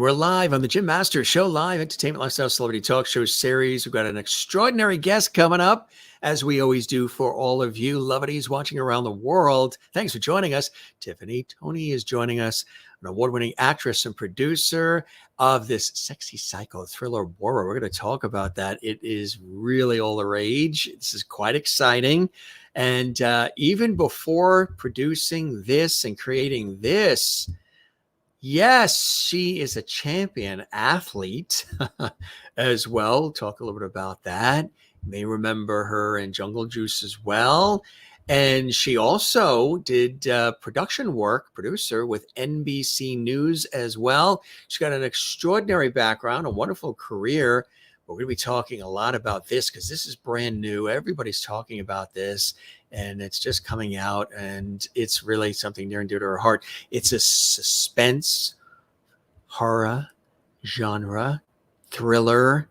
we're live on the Jim Masters Show, live entertainment, lifestyle, celebrity talk show series. We've got an extraordinary guest coming up, as we always do for all of you lovelies watching around the world. Thanks for joining us. Tiffany Toney is joining us, an award-winning actress and producer of this sexy psycho thriller, Bora. We're going to talk about that. It is really all the rage. This is quite exciting. And even before producing this and creating this, yes, she is a champion athlete as well. We'll talk a little bit about that. You may remember her in Jungle Juice as well. And she also did producer with NBC News as well. She's got an extraordinary background, a wonderful career. But we're going to be talking a lot about this because this is brand new. Everybody's talking about this. And it's just coming out, and it's really something near and dear to her heart. It's a suspense, horror, genre, thriller.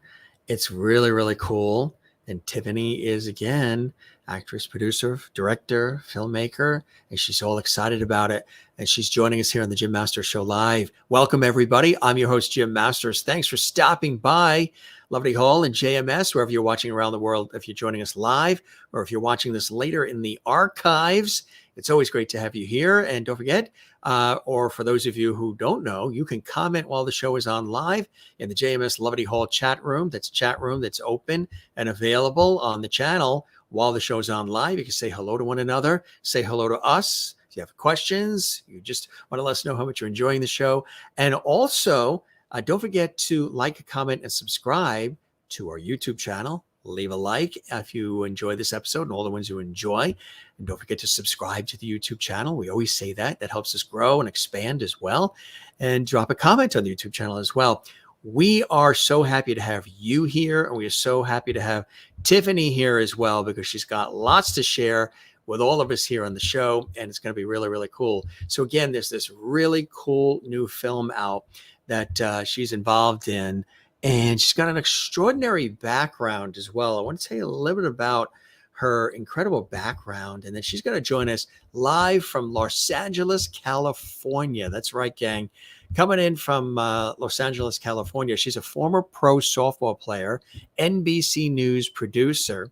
It's really, really cool. And Tiffany is, again, actress, producer, director, filmmaker, and she's all excited about it. And she's joining us here on the Jim Masters Show Live. Welcome, everybody. I'm your host, Jim Masters. Thanks for stopping by Lovely Hall and JMS, wherever you're watching around the world. If you're joining us live or if you're watching this later in the archives, it's always great to have you here. And don't forget, or for those of you who don't know, you can comment while the show is on live in the JMS Lovely Hall chat room. That's a chat room that's open and available on the channel while the show's on live. You can say hello to one another, say hello to us. If you have questions, you just want to let us know how much you're enjoying the show. And also, don't forget to like, comment, and subscribe to our YouTube channel. Leave a like if you enjoy this episode and all the ones you enjoy. And don't forget to subscribe to the YouTube channel. We always say that. That helps us grow and expand as well. And drop a comment on the YouTube channel as well. We are so happy to have you here. And we are so happy to have Tiffany here as well, because she's got lots to share with all of us here on the show. And it's going to be really, really cool. So again, there's this really cool new film out that she's involved in, and she's got an extraordinary background as well. I want to tell you a little bit about her incredible background, and then she's going to join us live from Los Angeles, California. That's right, gang. Coming in from Los Angeles, California. She's a former pro softball player, NBC News producer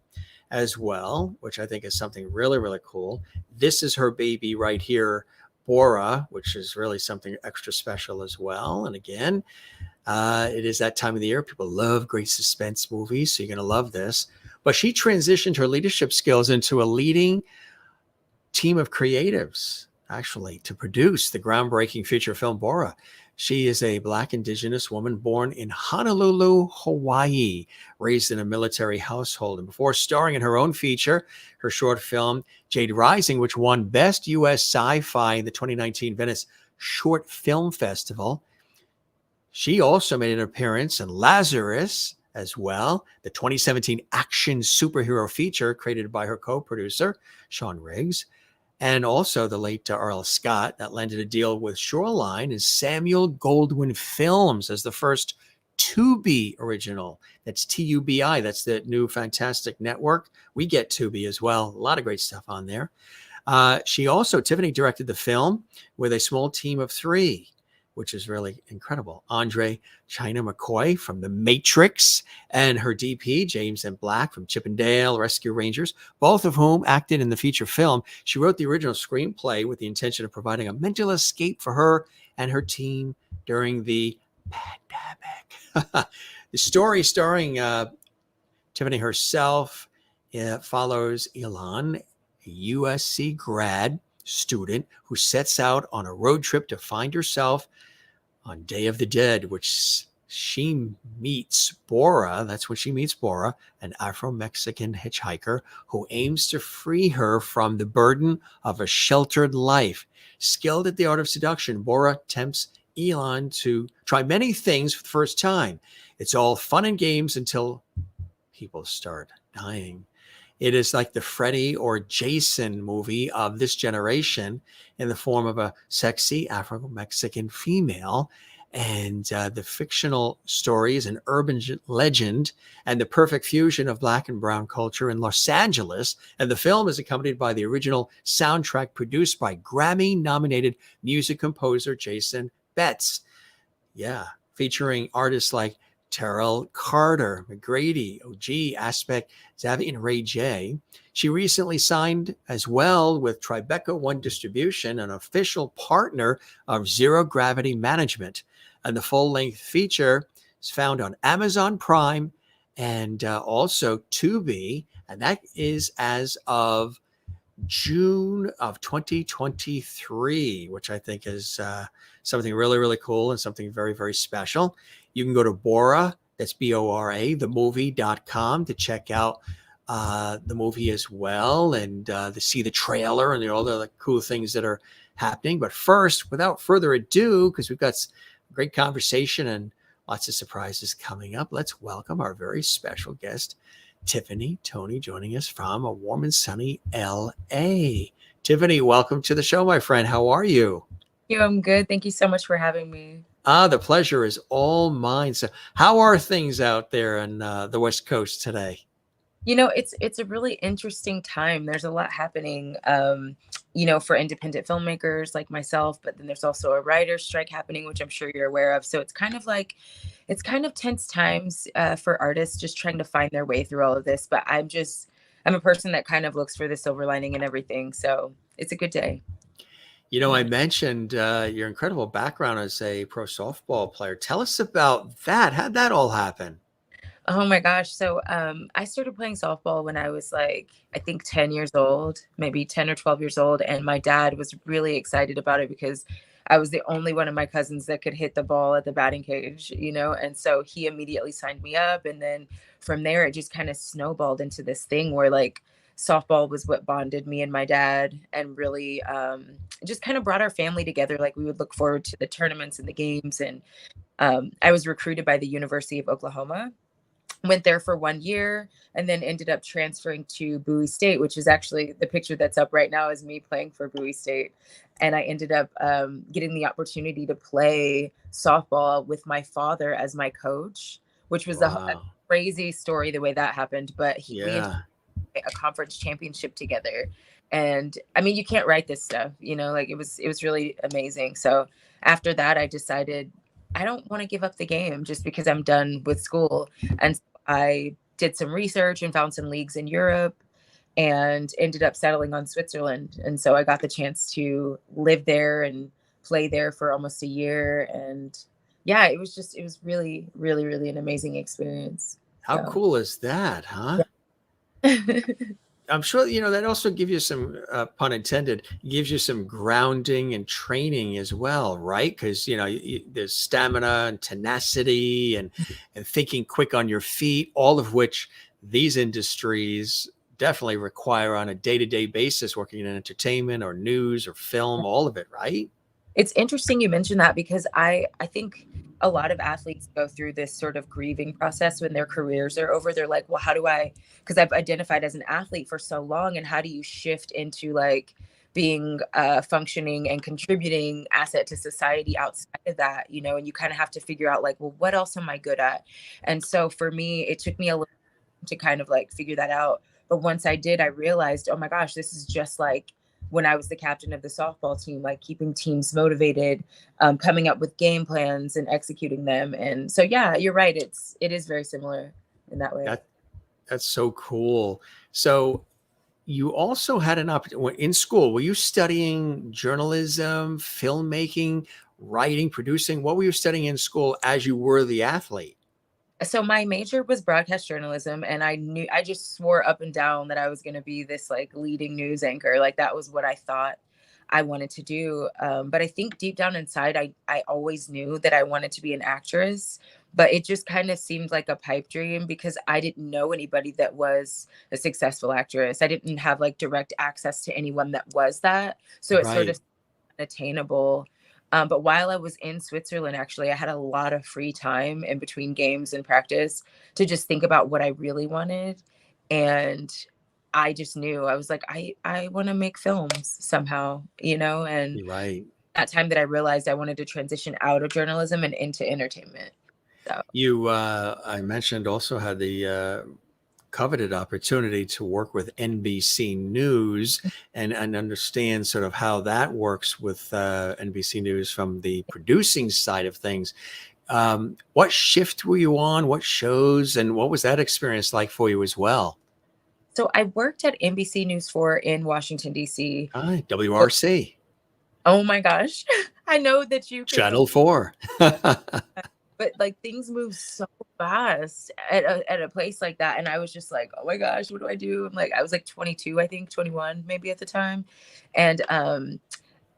as well, which I think is something really, really cool. This is her baby right here, Bora, which is really something extra special as well. And again, it is that time of the year. People love great suspense movies, so you're going to love this. But she transitioned her leadership skills into a leading team of creatives, actually, to produce the groundbreaking feature film Bora. She is a Black indigenous woman born in Honolulu, Hawaii, raised in a military household. And before starring in her own feature, her short film, Jade Rising, which won Best U.S. Sci-Fi in the 2019 Venice Short Film Festival, she also made an appearance in LAZARUS as well, the 2017 action superhero feature created by her co-producer, Sean Riggs. And also the late Earl Scott, that landed a deal with Shoreline and Samuel Goldwyn Films as the first TUBI original. That's TUBI. That's the new fantastic network. We get TUBI as well. A lot of great stuff on there. Tiffany directed the film with a small team of 3, which is really incredible. Andre China McCoy from The Matrix and her DP, James M. Black from Chippendale Rescue Rangers, both of whom acted in the feature film. She wrote the original screenplay with the intention of providing a mental escape for her and her team during the pandemic. The story starring Tiffany herself follows Elon, a USC grad student who sets out on a road trip to find herself on Day of the Dead, which she meets Bora. That's when she meets Bora, an Afro-Mexican hitchhiker who aims to free her from the burden of a sheltered life. Skilled at the art of seduction, Bora tempts Elon to try many things for the first time. It's all fun and games until people start dying. It is like the Freddy or Jason movie of this generation in the form of a sexy Afro-Mexican female. And the fictional story is an urban legend and the perfect fusion of Black and brown culture in Los Angeles. And the film is accompanied by the original soundtrack produced by Grammy-nominated music composer Jason Betts. Yeah, featuring artists like Terrell Carter, McGrady, OG, Aspect, Zavi, and Ray J. She recently signed as well with Tribeca One Distribution, an official partner of Zero Gravity Management. And the full-length feature is found on Amazon Prime and also Tubi. And that is as of June of 2023, which I think is something really, really cool and something very, very special. You can go to Bora, that's Bora, themovie.com to check out the movie as well and to see the trailer and all the cool things that are happening. But first, without further ado, because we've got a great conversation and lots of surprises coming up, let's welcome our very special guest, Tiffany Toney, joining us from a warm and sunny LA. Tiffany, welcome to the show, my friend. How are you? I'm good. Thank you so much for having me. The pleasure is all mine. So how are things out there in the West Coast today? It's a really interesting time. There's a lot happening, for independent filmmakers like myself, but then there's also a writer's strike happening, which I'm sure you're aware of. So it's kind of tense times for artists just trying to find their way through all of this. But I'm a person that kind of looks for the silver lining in everything. So it's a good day. I mentioned your incredible background as a pro softball player. Tell us about that. How'd that all happen? Oh my gosh. So I started playing softball when I was I think 10 years old, maybe 10 or 12 years old. And my dad was really excited about it because I was the only one of my cousins that could hit the ball at the batting cage, And so he immediately signed me up. And then from there, it just kind of snowballed into this thing where softball was what bonded me and my dad and really just kind of brought our family together. We would look forward to the tournaments and the games. And I was recruited by the University of Oklahoma. Went there for 1 year and then ended up transferring to Bowie State, which is actually the picture that's up right now is me playing for Bowie State. And I ended up getting the opportunity to play softball with my father as my coach, which was a crazy story the way that happened. But we ended up a conference championship together. And I mean, you can't write this stuff, it was really amazing. So after that, I decided I don't want to give up the game just because I'm done with school. And so I did some research and found some leagues in Europe and ended up settling on Switzerland. And so I got the chance to live there and play there for almost a year. And yeah, it was really, really, really an amazing experience. How cool is that, huh? Yeah. I'm sure, that also gives you some, pun intended, gives you some grounding and training as well, right? Because, there's stamina and tenacity and thinking quick on your feet, all of which these industries definitely require on a day-to-day basis, working in entertainment or news or film, all of it, right? It's interesting you mentioned that because I think a lot of athletes go through this sort of grieving process when their careers are over. They're like, well, how do I, because I've identified as an athlete for so long, and how do you shift into being a functioning and contributing asset to society outside of that, and you kind of have to figure out well, what else am I good at? And so for me, it took me a little to kind of figure that out. But once I did, I realized, oh my gosh, this is just when I was the captain of the softball team, keeping teams motivated, coming up with game plans and executing them. And so, yeah, you're right. It is very similar in that way. That's so cool. So you also had an opportunity in school. Were you studying journalism, filmmaking, writing, producing? What were you studying in school as you were the athlete? So my major was broadcast journalism, and I just swore up and down that I was going to be this leading news anchor. That was what I thought I wanted to do. But I think deep down inside, I always knew that I wanted to be an actress, but it just kind of seemed like a pipe dream because I didn't know anybody that was a successful actress. I didn't have direct access to anyone that was that. So it's sort of unattainable. But while I was in Switzerland, actually, I had a lot of free time in between games and practice to just think about what I really wanted. And I just knew, I was like, I want to make films somehow, and that time that I realized I wanted to transition out of journalism and into entertainment. So you, I mentioned, also had the coveted opportunity to work with NBC News and understand sort of how that works with NBC News from the producing side of things. What shift were you on? What shows? And what was that experience like for you as well? So I worked at NBC News 4 in Washington, D.C. Hi, WRC. Oh my gosh. I know that you can Channel 4. but like things move so fast at a place like that. And I was just like, oh my gosh, what do I do? I'm like, I was like 22, I think 21 maybe at the time. And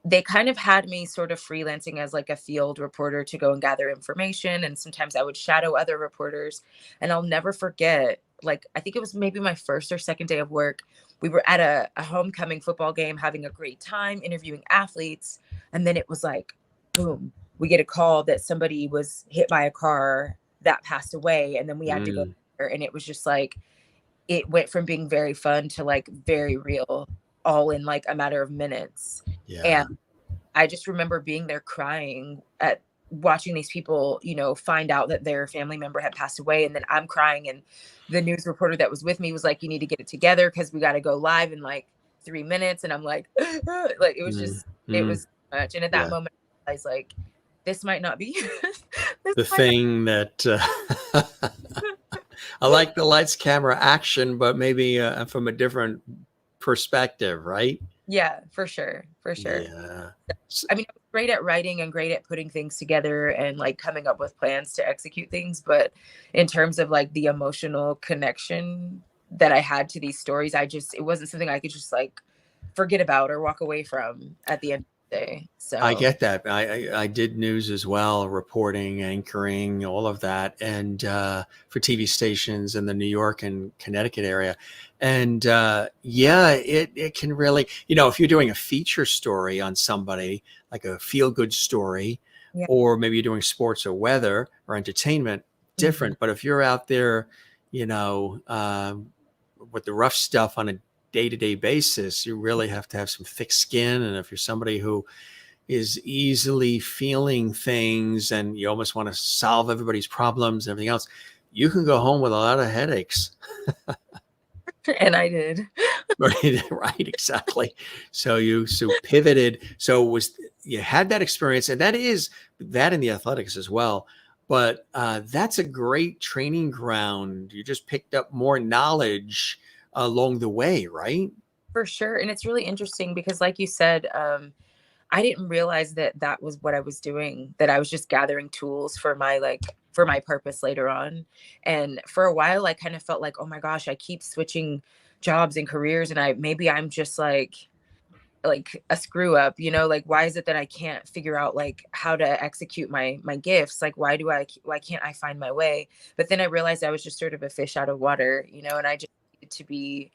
they kind of had me sort of freelancing as like a field reporter to go and gather information. And sometimes I would shadow other reporters. And I'll never forget, like, I think it was maybe my first or second day of work. We were at a homecoming football game, having a great time, interviewing athletes. And then it was like, boom, we get a call that somebody was hit by a car that passed away. And then we had to go there. And it was just like, it went from being very fun to like very real, all in like a matter of minutes. Yeah. And I just remember being there crying at watching these people, you know, find out that their family member had passed away. And then I'm crying. And the news reporter that was with me was like, you need to get it together because we got to go live in like 3 minutes. And I'm like, like, it was just, it was too much. And at that moment, I was like, this might not be the thing that I like the lights, camera, action, but maybe from a different perspective, right? Yeah, for sure. For sure. Yeah. I mean, I was great at writing and great at putting things together and like coming up with plans to execute things. But in terms of like the emotional connection that I had to these stories, it wasn't something I could just like forget about or walk away from at the end of the day. So I get that. I did news as well, reporting, anchoring, all of that. And for TV stations in the New York and Connecticut area. And yeah, it can really, you know, if you're doing a feature story on somebody, like a feel-good story, or maybe you're doing sports or weather or entertainment, different. But if you're out there, you know, with the rough stuff on a day-to-day basis, you really have to have some thick skin. And if you're somebody who is easily feeling things and you almost want to solve everybody's problems and everything else, you can go home with a lot of headaches. And I did. Right, exactly. So you pivoted. So you had that experience, and that in the athletics as well. But that's a great training ground. You just picked up more knowledge along the way, right? For sure. And it's really interesting because like you said, I didn't realize that was what I was doing, that I was just gathering tools for my purpose later on. And for a while, I kind of felt like, oh my gosh, I keep switching jobs and careers. And I'm just like a screw up, you know, like, why is it that I can't figure out like how to execute my gifts? Like, why can't I find my way? But then I realized I was just sort of a fish out of water, you know, and I just needed to be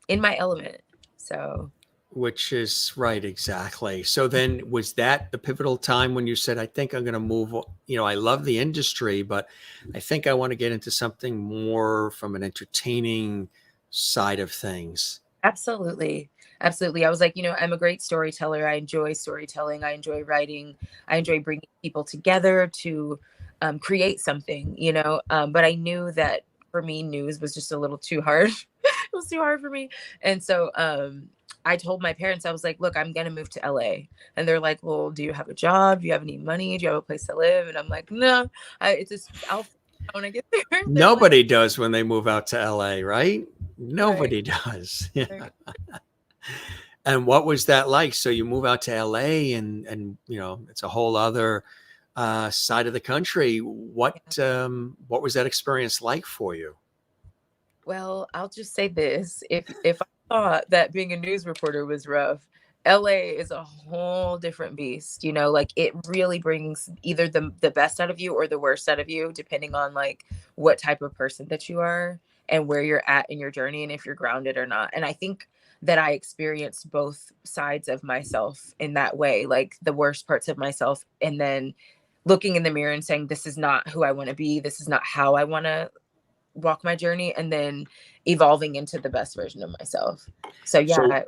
in my element. So which is right. Exactly. So then was that the pivotal time when you said, I think I'm going to move, you know, I love the industry, but I think I want to get into something more from an entertaining side of things? Absolutely. Absolutely. I was like, you know, I'm a great storyteller. I enjoy storytelling. I enjoy writing. I enjoy bringing people together to create something, you know, but I knew that for me, news was just a little too hard. It was too hard for me. And so I told my parents, I was like, look, I'm going to move to LA. And they're like, well, do you have a job? Do you have any money? Do you have a place to live? And I'm like, no, I'll when I get there. Nobody does when they move out to LA, right? Nobody does. Yeah. And what was that like? So you move out to LA and you know, it's a whole other side of the country. What was that experience like for you? Well, I'll just say this. If I thought that being a news reporter was rough, LA is a whole different beast, you know, like it really brings either the best out of you or the worst out of you, depending on like what type of person that you are and where you're at in your journey and if you're grounded or not. And I think that I experienced both sides of myself in that way, like the worst parts of myself, and then looking in the mirror and saying, this is not who I want to be. This is not how I want to walk my journey, and then evolving into the best version of myself. So yeah. So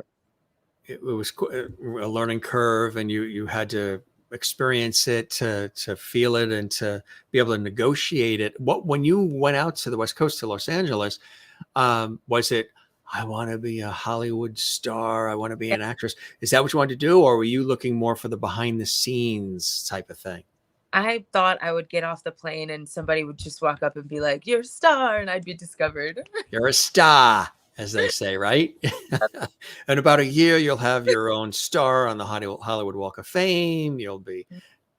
it was a learning curve, and you had to experience it to feel it and to be able to negotiate it. When you went out to the West Coast to Los Angeles, was it, I want to be a Hollywood star, I want to be an actress? Is that what you wanted to do, or were you looking more for the behind the scenes type of thing? I thought I would get off the plane and somebody would just walk up and be like, "You're a star," and I'd be discovered. You're a star, as they say, right? In about a year, you'll have your own star on the Hollywood Walk of Fame. You'll be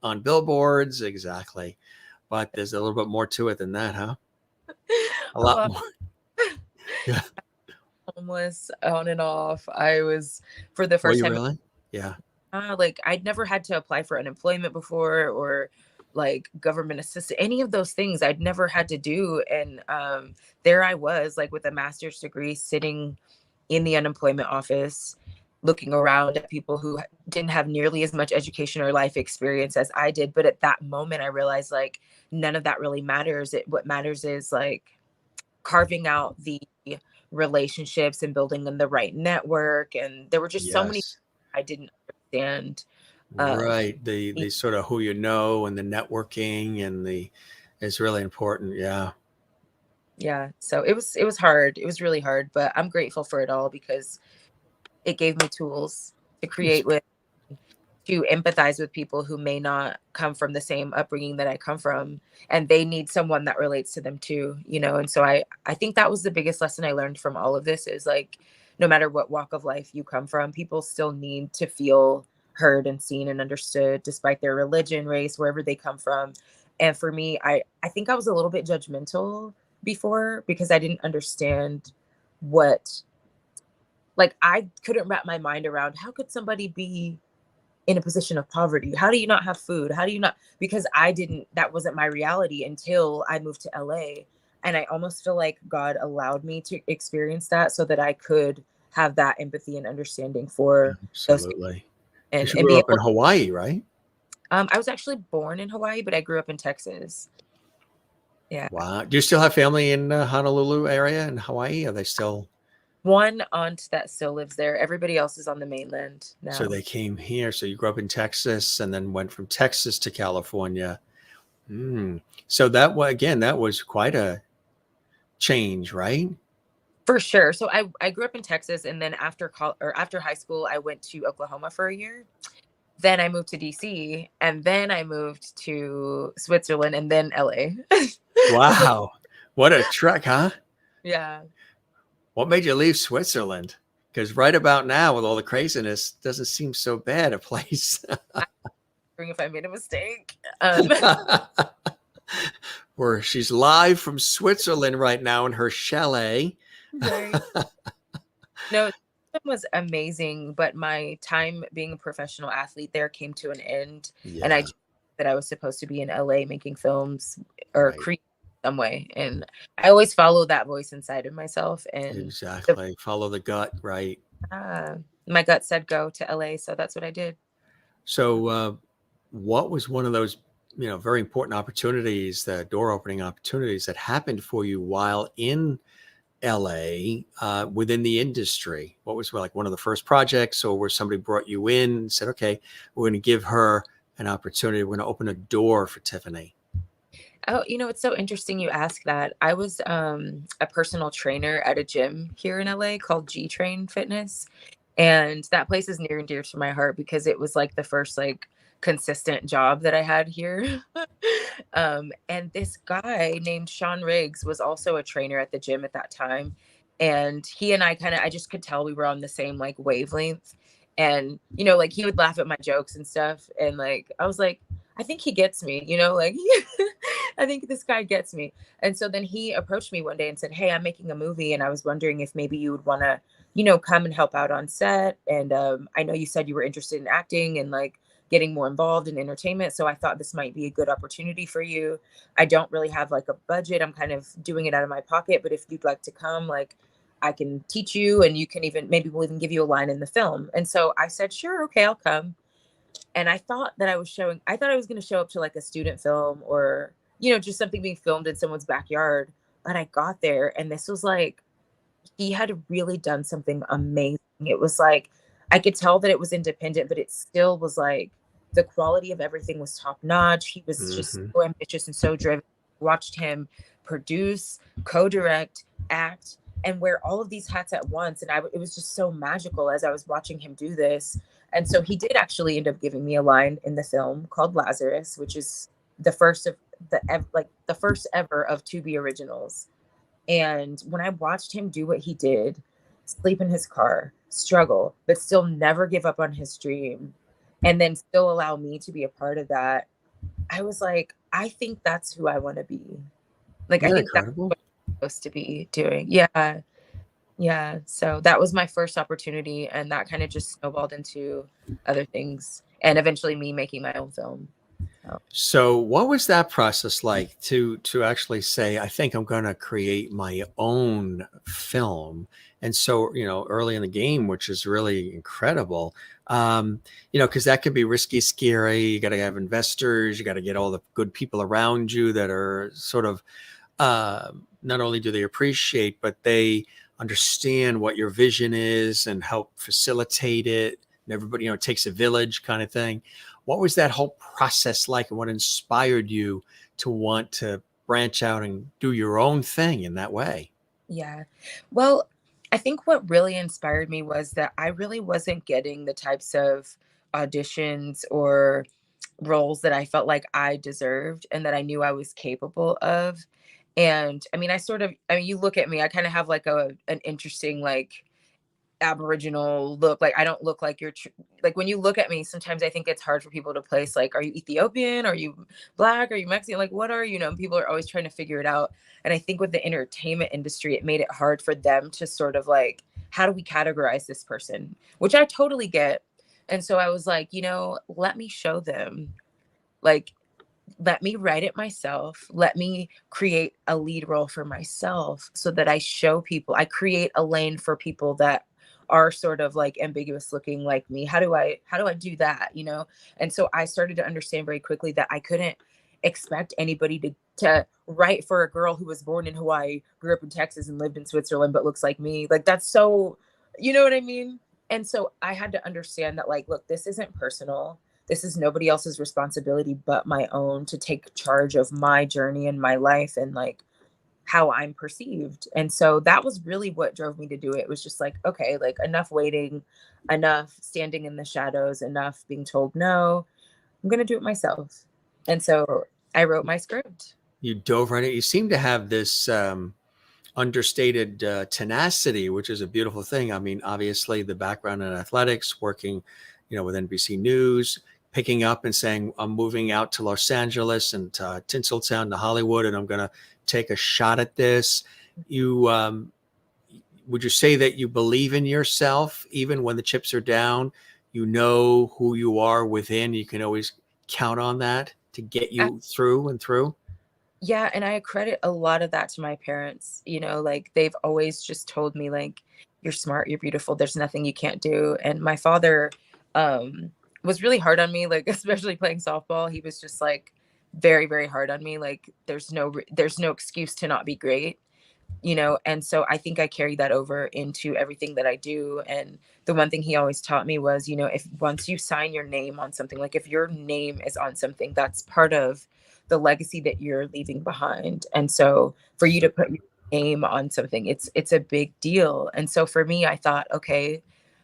on billboards. Exactly. But there's a little bit more to it than that, huh? A lot more. Yeah. Homeless on and off. I was, for the Were first you time, really? Yeah. like I'd never had to apply for unemployment before, or like government assistance, any of those things I'd never had to do. And there I was, like with a master's degree, sitting in the unemployment office, looking around at people who didn't have nearly as much education or life experience as I did. But at that moment, I realized like none of that really matters. What matters is like carving out the relationships and building in the right network. And there were just so many Yes. I didn't understand. Right. The sort of who you know and the networking and is really important. Yeah. Yeah. So it was hard. It was really hard, but I'm grateful for it all because it gave me tools to create with, to empathize with people who may not come from the same upbringing that I come from, and they need someone that relates to them too, you know? And so I think that was the biggest lesson I learned from all of this is like, no matter what walk of life you come from, people still need to feel heard and seen and understood despite their religion, race, wherever they come from. And for me, I think I was a little bit judgmental before because I didn't understand what, like, I couldn't wrap my mind around how could somebody be in a position of poverty? How do you not have food? How do you not? Because that wasn't my reality until I moved to LA. And I almost feel like God allowed me to experience that so that I could have that empathy and understanding for those people Absolutely. and, Because you and grew be up in able. Hawaii, right? I was actually born in Hawaii, but I grew up in Texas. Yeah. Wow. Do you still have family in Honolulu area in Hawaii? Are they still? One aunt that still lives there. Everybody else is on the mainland So now. they came here. So you grew up in Texas and then went from Texas to California. So that was, again, that was quite a change, right? For sure. So I grew up in Texas, and then after after high school, I went to Oklahoma for a year. Then I moved to DC, and then I moved to Switzerland, and then LA. So, Wow. What a trek, huh? yeah. What made you leave Switzerland? Because right about now, with all the craziness, doesn't seem so bad a place. I'm wondering if I made a mistake. Where she's live from Switzerland right now in her chalet. Right. No, it was amazing, but my time being a professional athlete there came to an end, and Yeah, that I was supposed to be in LA making films or right. create some way, and I always follow that voice inside of myself, and Exactly. Follow the gut, right? my gut said go to LA, so that's what I did. So, what was one of those, very important opportunities, the door opening opportunities that happened for you while in LA within the industry? What was like one of the first projects, or where somebody brought you in and said, okay, we're going to give her an opportunity. We're going to open a door for Tiffany. Oh, it's so interesting you ask that. I was a personal trainer at a gym here in LA called G Train Fitness. And that place is near and dear to my heart because it was like the first like consistent job that I had here. And this guy named Sean Riggs was also a trainer at the gym at that time. And he and I just could tell we were on the same like wavelength. And, like he would laugh at my jokes and stuff. And like, I was like, I think he gets me, like I think this guy gets me. And so then he approached me one day and said, "Hey, I'm making a movie. And I was wondering if maybe you would want to, come and help out on set. And I know you said you were interested in acting and like getting more involved in entertainment. So I thought this might be a good opportunity for you. I don't really have like a budget. I'm kind of doing it out of my pocket. But if you'd like to come, like I can teach you and you can maybe we'll even give you a line in the film." And so I said, "Sure, okay, I'll come." And I thought I was going to show up to like a student film or, just something being filmed in someone's backyard. But I got there and this was like, he had really done something amazing. It was like, I could tell that it was independent, but it still was like the quality of everything was top notch. He was just so ambitious and so driven. Watched him produce, co-direct, act, and wear all of these hats at once. And it was just so magical as I was watching him do this. And so he did actually end up giving me a line in the film called LAZARUS, which is the first of the first ever of TUBI originals. And when I watched him do what he did, sleep in his car, struggle, but still never give up on his dream, and then still allow me to be a part of that, I was like, I think that's who I want to be. Like, I Isn't that think that's incredible? what I'm supposed to be doing. Yeah. Yeah. So that was my first opportunity. And that kind of just snowballed into other things and eventually me making my own film. So what was that process like to actually say, I think I'm going to create my own film? And so, early in the game, which is really incredible, because that could be risky, scary. You got to have investors. You got to get all the good people around you that are sort of, not only do they appreciate, but they understand what your vision is and help facilitate it. And everybody, it takes a village kind of thing. What was that whole process like, and what inspired you to want to branch out and do your own thing in that way? Yeah. Well, I think what really inspired me was that I really wasn't getting the types of auditions or roles that I felt like I deserved and that I knew I was capable of. And I mean, you look at me, I kind of have like an interesting, like, Aboriginal look. Like, I don't look like like, when you look at me, sometimes I think it's hard for people to place, like, are you Ethiopian? Are you Black? Are you Mexican? Like, what are you? And people are always trying to figure it out. And I think with the entertainment industry, it made it hard for them to sort of like, how do we categorize this person? Which I totally get. And so I was like, let me show them. Like, let me write it myself. Let me create a lead role for myself so that I show people, I create a lane for people that are sort of like ambiguous looking like me. How do I do that? And so I started to understand very quickly that I couldn't expect anybody to write for a girl who was born in Hawaii, grew up in Texas, and lived in Switzerland, but looks like me. Like, that's so, you know what I mean? And so I had to understand that, like, look, this isn't personal. This is nobody else's responsibility but my own, to take charge of my journey and my life and like how I'm perceived. And so that was really what drove me to do it. It was just like, okay, like, enough waiting, enough standing in the shadows, enough being told no. I'm going to do it myself. And so I wrote my script. You dove right in. You seem to have this understated tenacity, which is a beautiful thing. I mean, obviously the background in athletics, working, with NBC News, picking up and saying, I'm moving out to Los Angeles and Tinseltown to Hollywood, and I'm going to take a shot at this. Would you say that you believe in yourself, even when the chips are down? You know who you are within. You can always count on that to get you through and through. Yeah, and I credit a lot of that to my parents. Like, they've always just told me, like, you're smart, you're beautiful, there's nothing you can't do. And my father was really hard on me, like, especially playing softball. He was just like very, very hard on me. Like, there's no excuse to not be great. And so I think I carried that over into everything that I do. And the one thing he always taught me was, if once you sign your name on something, like, if your name is on something, that's part of the legacy that you're leaving behind. And so for you to put your name on something, it's a big deal. And so for me, I thought, okay,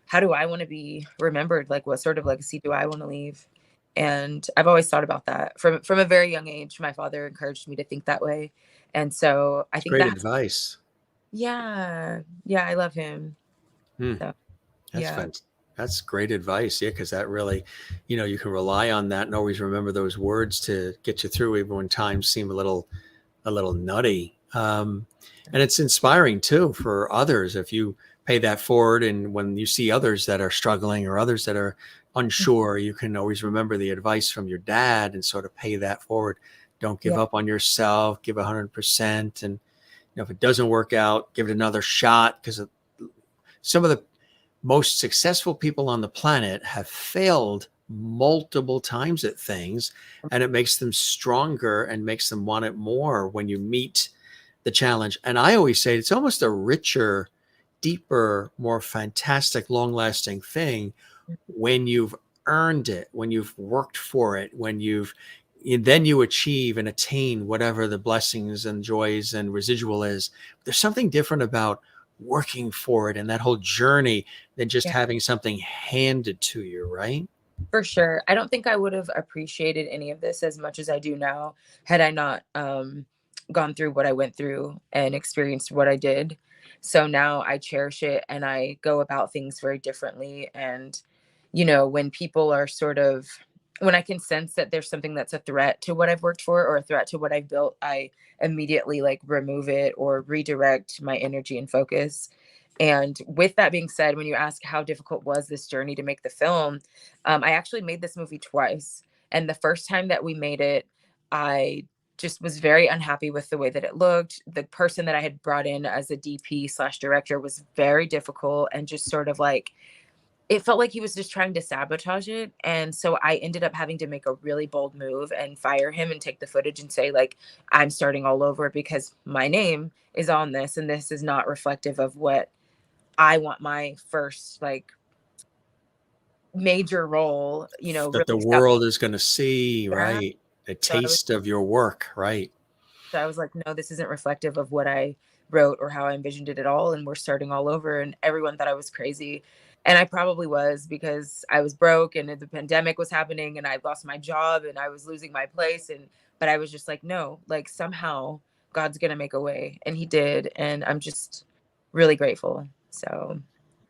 how do I want to be remembered? Like, what sort of legacy do I want to leave? And I've always thought about that from a very young age. My father encouraged me to think that way. And so I It's think great that's, advice. yeah, I love him. Hmm. So, That's yeah. fun. That's great advice. Yeah, because that really, you can rely on that and always remember those words to get you through, even when times seem a little nutty. And it's inspiring too for others if you pay that forward. And when you see others that are struggling or others that are unsure, you can always remember the advice from your dad and sort of pay that forward. Don't give Yeah. up on yourself. Give 100%. And if it doesn't work out, give it another shot, because some of the most successful people on the planet have failed multiple times at things, and it makes them stronger and makes them want it more when you meet the challenge. And I always say it's almost a richer, deeper, more fantastic, long-lasting thing when you've earned it, when you've worked for it, then you achieve and attain whatever the blessings and joys and residual is. There's something different about working for it and that whole journey than just Yeah. having something handed to you, right? For sure. I don't think I would have appreciated any of this as much as I do now had I not gone through what I went through and experienced what I did. So now I cherish it and I go about things very differently. And, when people are when I can sense that there's something that's a threat to what I've worked for or a threat to what I've built, I immediately like remove it or redirect my energy and focus. And with that being said, when you ask how difficult was this journey to make the film, I actually made this movie twice. And the first time that we made it, I just was very unhappy with the way that it looked. The person that I had brought in as a DP/director was very difficult and just sort of like, it felt like he was just trying to sabotage it. And so I ended up having to make a really bold move and fire him and take the footage and say, like, I'm starting all over because my name is on this and this is not reflective of what I want my first like major role, That the really step. world is going to see, Yeah. right? A So I was, taste of your work, right? so I was like, no, this isn't reflective of what I wrote or how I envisioned it at all. And we're starting all over. And everyone thought I was crazy. And I probably was because I was broke and the pandemic was happening and I lost my job and I was losing my place. But I was just like, no, like somehow God's going to make a way. And he did. And I'm just really grateful. So,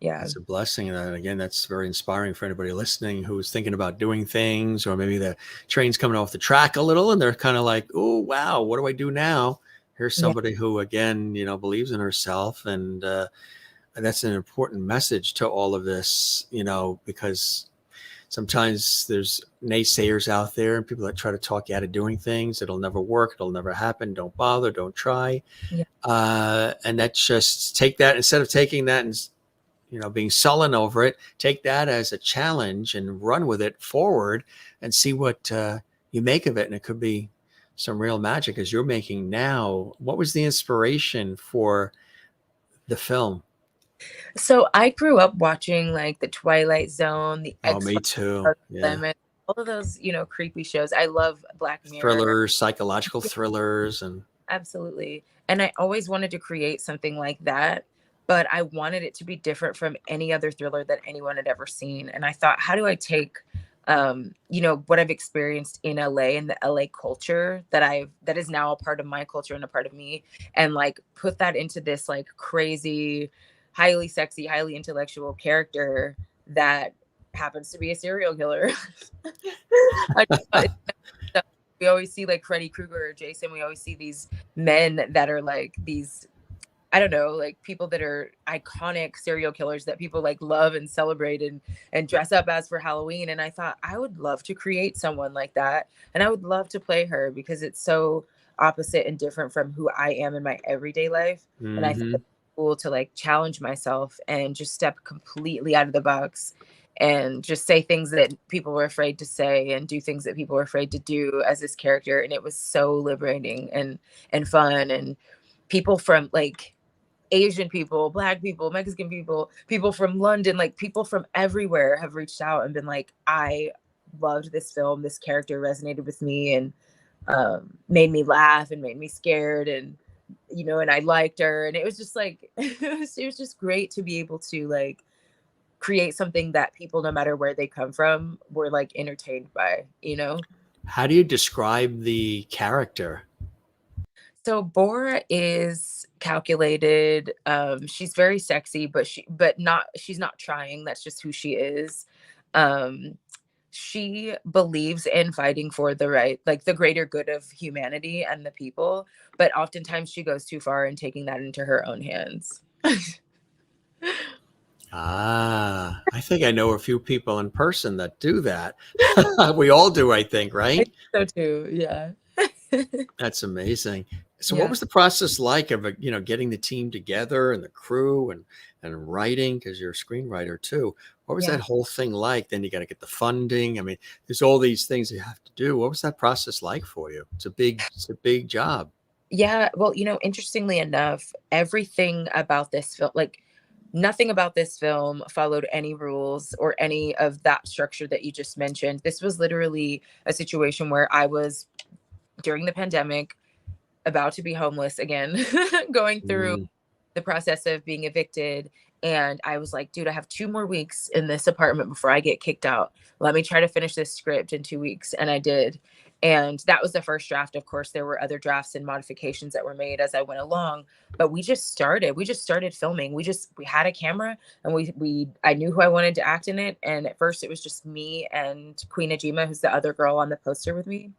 yeah. That's a blessing. And again, that's very inspiring for anybody listening who's thinking about doing things, or maybe the train's coming off the track a little and they're kind of like, oh, wow, what do I do now? Here's Yeah. somebody who, again, believes in herself. And that's an important message to all of this, because sometimes there's naysayers out there and people that try to talk you out of doing things. It'll never work. It'll never happen. Don't bother. Don't try. Yeah. And that's just take that instead of taking that and being sullen over it, take that as a challenge and run with it forward and see what you make of it. And it could be some real magic as you're making now. What was the inspiration for the film? So I grew up watching like the Twilight Zone, the Oh, X me too. Files, Yeah. Lemon, all of those, creepy shows. I love Black Mirror. Thrillers, psychological thrillers. And Absolutely. And I always wanted to create something like that, but I wanted it to be different from any other thriller that anyone had ever seen. And I thought, how do I take what I've experienced in LA and the LA culture that is now a part of my culture and a part of me, and like put that into this like crazy, highly sexy, highly intellectual character that happens to be a serial killer. I just thought we always see like Freddy Krueger or Jason. We always see these men that are like these, I don't know, like people that are iconic serial killers that people like love and celebrate and dress up as for Halloween. And I thought I would love to create someone like that. And I would love to play her because it's so opposite and different from who I am in my everyday life. And I think it's cool to like challenge myself and just step completely out of the box and just say things that people were afraid to say and do things that people were afraid to do as this character. And it was so liberating and fun. And people from like Asian people, Black people, Mexican people, people from London, like people from everywhere have reached out and been like, I loved this film. This character resonated with me and made me laugh and made me scared. And, and I liked her. And it was just like, it was just great to be able to like create something that people, no matter where they come from, were like entertained by, How do you describe the character? So Bora is calculated. She's very sexy, but she's not trying. That's just who she is. She believes in fighting for the right, like the greater good of humanity and the people, but oftentimes she goes too far in taking that into her own hands. I think I know a few people in person that do that. We all do, I think, right? So too, yeah. That's amazing. So Yeah. what was the process like of, getting the team together and the crew and writing, because you're a screenwriter too. What was that whole thing like? Then you got to get the funding. I mean, there's all these things you have to do. What was that process like for you? It's a big job. Yeah. Well, interestingly enough, everything about this film, like nothing about this film followed any rules or any of that structure that you just mentioned. This was literally a situation where I was during the pandemic about to be homeless again, going through the process of being evicted And I was like, dude, I have 2 more weeks in this apartment before I get kicked out. Let me try to finish this script in 2 weeks. And I did. And that was the first draft. Of course, there were other drafts and modifications that were made as I went along, but we just started filming. We had a camera, and I knew who I wanted to act in it. And at first it was just me and Queen Ajima, who's the other girl on the poster with me.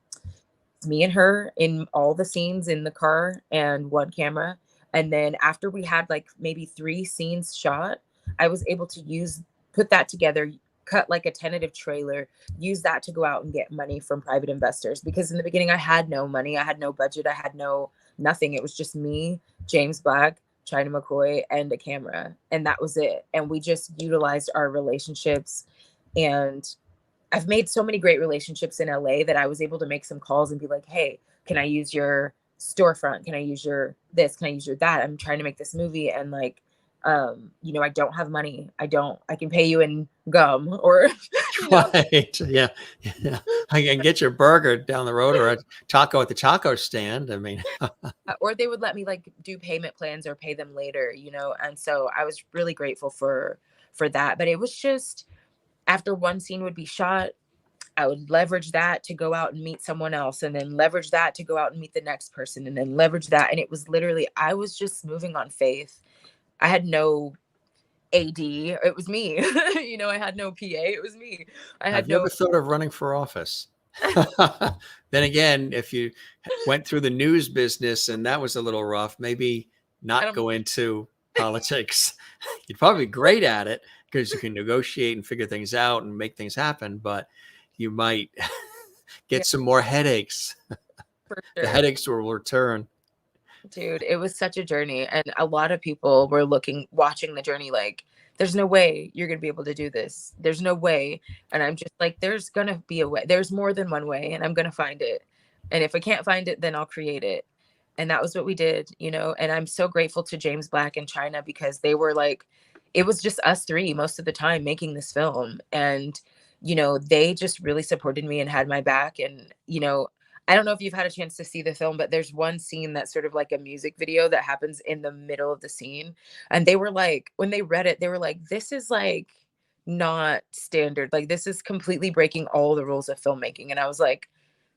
Me and her in all the scenes in the car and one camera. And then after we had like maybe 3 scenes shot, I was able to put that together, cut like a tentative trailer, use that to go out and get money from private investors. Because in the beginning, I had no money, I had no budget, I had nothing. It was just me, James Black, China McCoy, and a camera. And that was it. And we just utilized our relationships. And I've made so many great relationships in LA that I was able to make some calls and be like, hey, can I use your storefront? Can I use your this? Can I use your that? I'm trying to make this movie. And like, I don't have money. I can pay you in gum or, Right. Yeah. I can get your burger down the road or a taco at the taco stand. I mean, or they would let me like do payment plans or pay them later, And so I was really grateful for that. But it was just after one scene would be shot, I would leverage that to go out and meet someone else, and then leverage that to go out and meet the next person, and then leverage that. And it was literally, I was just moving on faith. I had no AD. It was me. I had no PA. It was me. Have you ever thought of running for office? Then again, if you went through the news business and that was a little rough, maybe not go into politics. You'd probably be great at it because you can negotiate and figure things out and make things happen, but you might get some more headaches. For sure. The headaches will return. Dude, it was such a journey. And a lot of people were watching the journey like, there's no way you're going to be able to do this. There's no way. And I'm just like, there's going to be a way. There's more than one way, and I'm going to find it. And if I can't find it, then I'll create it. And that was what we did, and I'm so grateful to James Black and China, because they were like, it was just us 3 most of the time making this film. And, they just really supported me and had my back. And, I don't know if you've had a chance to see the film, but there's one scene that's sort of like a music video that happens in the middle of the scene. And they were like, when they read it, they were like, this is like not standard. Like, this is completely breaking all the rules of filmmaking. And I was like,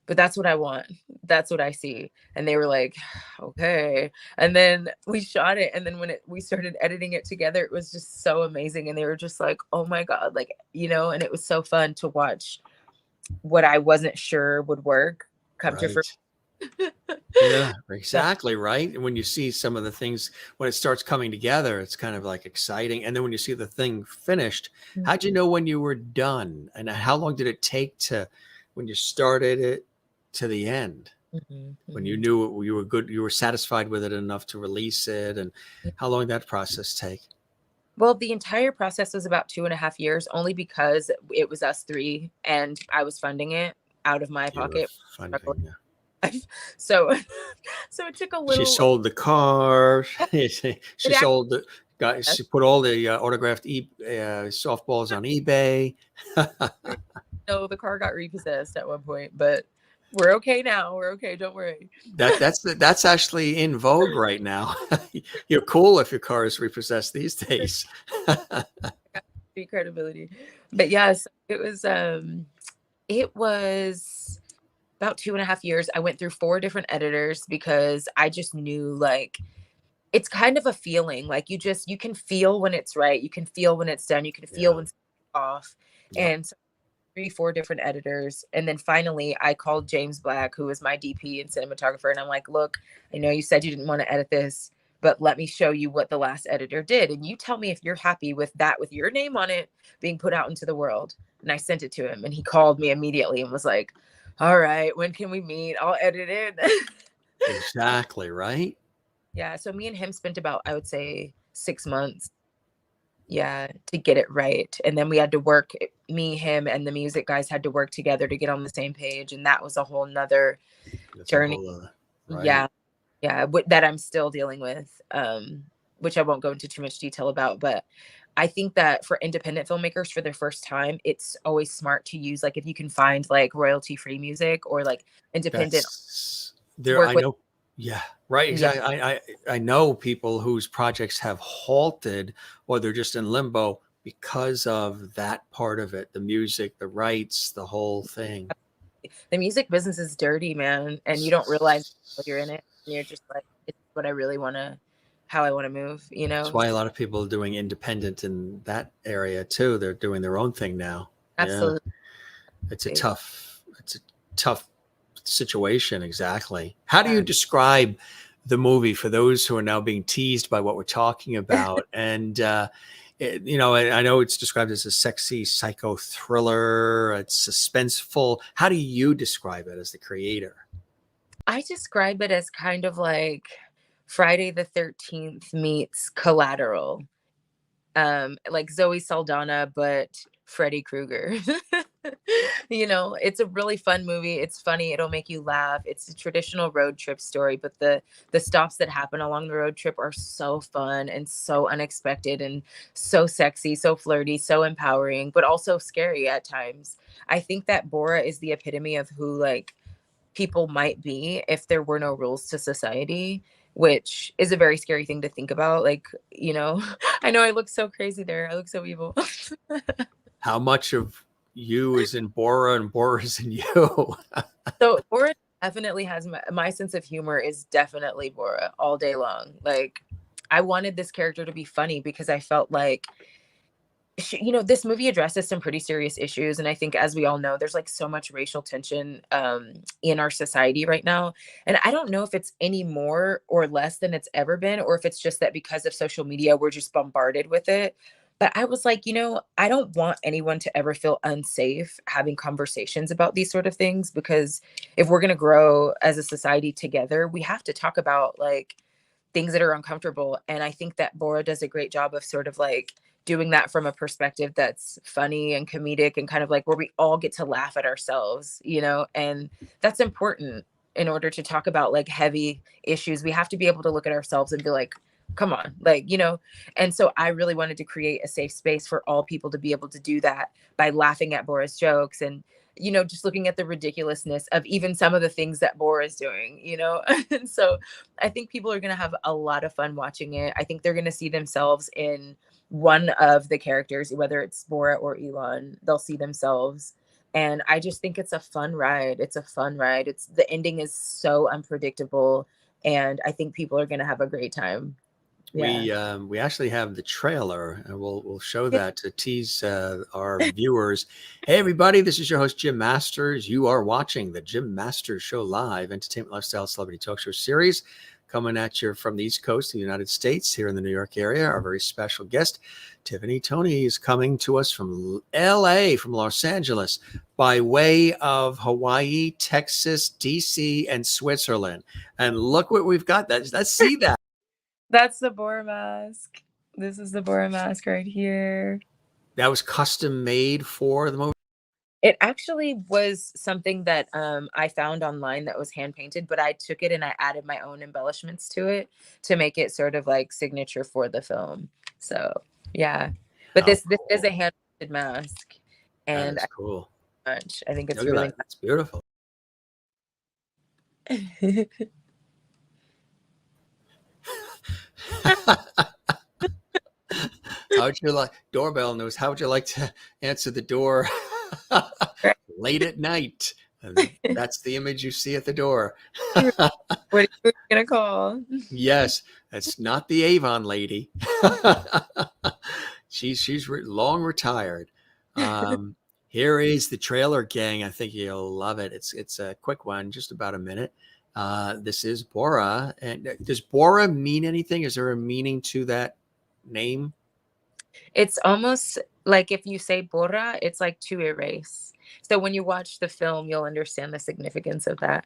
but that's what I want. That's what I see. And they were like, okay. And then we shot it. And then when we started editing it together, it was just so amazing. And they were just like, oh my God, like, and it was so fun to watch what I wasn't sure would work come to fruition. Yeah, exactly. Right. When you see some of the things, when it starts coming together, it's kind of like exciting. And then when you see the thing finished, how'd you know when you were done? And how long did it take when you started it to the end? When you knew you were good, you were satisfied with it enough to release it? And how long did that process take? Well, the entire process was about 2.5 years, only because it was us 3 and I was funding it out of my pocket. So it took a little. She sold the car. She sold the guy. She put all the autographed softballs on eBay. No, the car got repossessed at one point, but we're okay now. We're okay. Don't worry. That's actually in vogue right now. You're cool if your car is repossessed these days. Credibility. But yes, it was about 2.5 years. I went through 4 different editors because I just knew, like, it's kind of a feeling. Like, you can feel when it's right. You can feel when it's done. You can feel when it's off. Yep. And so 3-4 different editors. And then finally I called James Black, who was my DP and cinematographer. And I'm like, look, I know you said you didn't want to edit this, but let me show you what the last editor did. And you tell me if you're happy with that, with your name on it being put out into the world. And I sent it to him, and he called me immediately and was like, all right, when can we meet? I'll edit it. Exactly. Right. Yeah. So me and him spent about, I would say, 6 months. Yeah. To get it right. And then we had to work, me, him, and the music guys had to work together to get on the same page. And that was a whole nother journey. Right. Yeah. Yeah. That I'm still dealing with, which I won't go into too much detail about, but I think that for independent filmmakers for their first time, it's always smart to use, like, if you can find like royalty free music or like independent. I know Yeah, right. Yeah, Exactly. I know people whose projects have halted or they're just in limbo because of that part of it, the music, the rights, the whole thing. the music business is dirty, man, and you don't realize when you're in it. And you're just like, it's what I really want to, how I want to move, you That's know? why a lot of people are doing independent in that area too. They're doing their own thing now. Yeah. Absolutely. It's a tough situation. Exactly. How do you Yeah. describe the movie for those who are now being teased by what we're talking about? And, I know it's described as a sexy psycho thriller. It's suspenseful. How do you describe it as the creator? I describe it as kind of like Friday the 13th meets Collateral. Like Zoe Saldana, but Freddy Krueger. It's a really fun movie. It's funny. It'll make you laugh. It's a traditional road trip story, but the stops that happen along the road trip are so fun and so unexpected and so sexy, so flirty, so empowering, but also scary at times. I think that Bora is the epitome of who like people might be if there were no rules to society, which is a very scary thing to think about. Like, I know I look so crazy there. I look so evil. How much of you is in Bora and Bora is in you? So Bora definitely has my sense of humor is definitely Bora all day long. Like, I wanted this character to be funny because I felt like this movie addresses some pretty serious issues. And I think, as we all know, there's like so much racial tension in our society right now. And I don't know if it's any more or less than it's ever been, or if it's just that because of social media, we're just bombarded with it. But I was like, I don't want anyone to ever feel unsafe having conversations about these sort of things, because if we're going to grow as a society together, we have to talk about like things that are uncomfortable. And I think that Bora does a great job of sort of like doing that from a perspective that's funny and comedic and kind of like where we all get to laugh at ourselves, and that's important in order to talk about like heavy issues. We have to be able to look at ourselves and be like, come on, like, and so I really wanted to create a safe space for all people to be able to do that by laughing at Bora's jokes and, just looking at the ridiculousness of even some of the things that Bora is doing, and so I think people are going to have a lot of fun watching it. I think they're going to see themselves in one of the characters, whether it's Bora or Elon. They'll see themselves. And I just think it's a fun ride. It's a fun ride. The ending is so unpredictable. And I think people are going to have a great time. Yeah. We actually have the trailer, and we'll show that to tease our viewers. Hey, everybody! This is your host Jim Masters. You are watching the Jim Masters Show live, entertainment, lifestyle, celebrity talk show series, coming at you from the East Coast of the United States, here in the New York area. Our very special guest, Tiffany Toney, is coming to us from LA, from Los Angeles, by way of Hawaii, Texas, DC, and Switzerland. And look what we've got. Let's see that. That's the Borah Mask. This is the Borah Mask right here. That was custom made for the movie? It actually was something that I found online that was hand painted, but I took it and I added my own embellishments to it to make it sort of like signature for the film. So yeah, but this is a hand painted mask, and that is cool. I think it's really that's beautiful. How'd you like doorbell news? How would you like to answer the door late at night? And that's the image you see at the door. What are you gonna call? Yes, that's not the Avon lady. she's long retired. Here is the trailer, gang. I think you'll love it. It's a quick one, just about a minute. This is Bora. And does Bora mean anything? Is there a meaning to that name? It's almost like if you say Bora, it's like to erase. So when you watch the film, you'll understand the significance of that.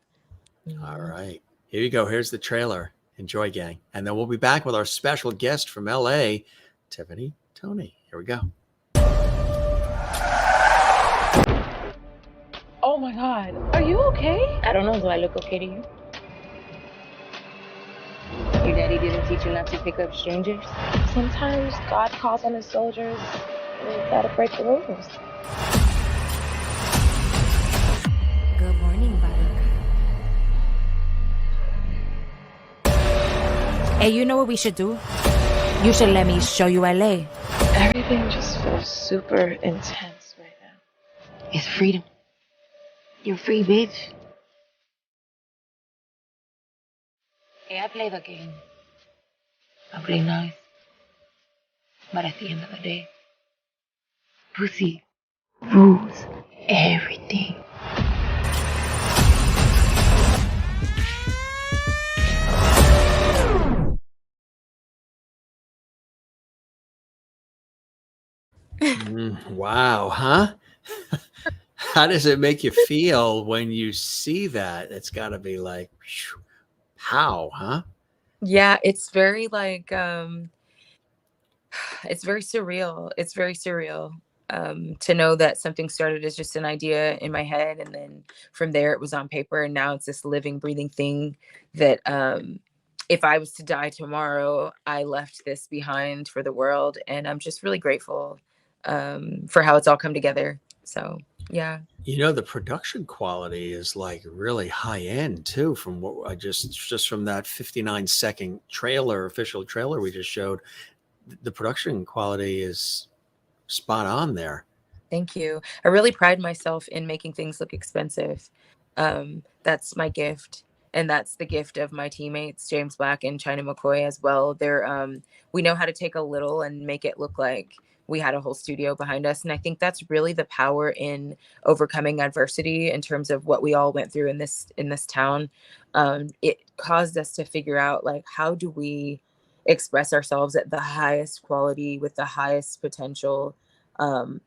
All right. Here you go. Here's the trailer. Enjoy, gang. And then we'll be back with our special guest from LA, Tiffany Toney. Here we go. Oh my God. Are you okay? I don't know. Do I look okay to you? Your daddy didn't teach you not to pick up strangers? Sometimes God calls on his soldiers. They gotta break the rules. Good morning, Buttercup. Hey, you know what we should do? You should let me show you LA. Everything just feels super intense right now. It's freedom. You're free, bitch. Hey, I play the game. I play nice. But at the end of the day, pussy rules everything. Wow, huh? How does it make you feel when you see that? It's got to be like, phew, how, huh? Yeah, it's very like it's very surreal. It's very surreal to know that something started as just an idea in my head, and then from there it was on paper, and now it's this living, breathing thing that if I was to die tomorrow, I left this behind for the world, and I'm just really grateful for how it's all come together. So yeah. You know, the production quality is like really high end too, from what I just from that 59-second trailer, official trailer we just showed. The production quality is spot on there. Thank you. I really pride myself in making things look expensive. That's my gift. And that's the gift of my teammates, James Black and China McCoy as well. We know how to take a little and make it look like we had a whole studio behind us. And I think that's really the power in overcoming adversity in terms of what we all went through in this town. It caused us to figure out, like, how do we express ourselves at the highest quality with the highest potential,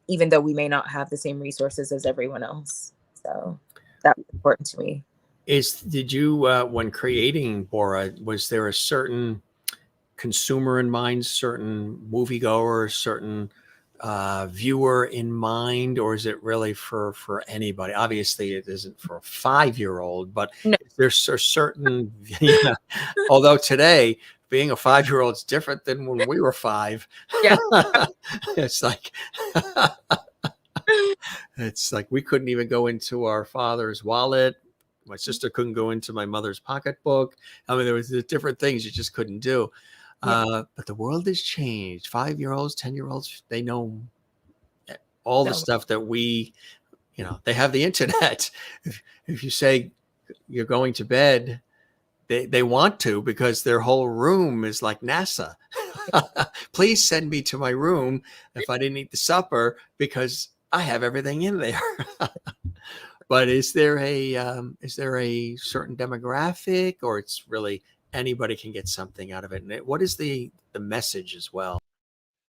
even though we may not have the same resources as everyone else. So that was important to me. Did you, when creating Borah, was there a certain consumer in mind, certain moviegoer, certain viewer in mind, or is it really for anybody? Obviously, it isn't for a 5-year-old, but No. there's a certain, yeah, although today being a 5-year-old is different than when we were 5. Yeah. It's like, it's like we couldn't even go into our father's wallet. My sister couldn't go into my mother's pocketbook. I mean, there was different things you just couldn't do. Yeah. But the world has changed. 5-year-olds, 10-year-olds, they know all the stuff that we, they have the internet. If you say you're going to bed, they want to, because their whole room is like NASA. Please send me to my room if I didn't eat the supper, because I have everything in there. But is there a certain demographic, or it's really anybody can get something out of it? And what is the message as well?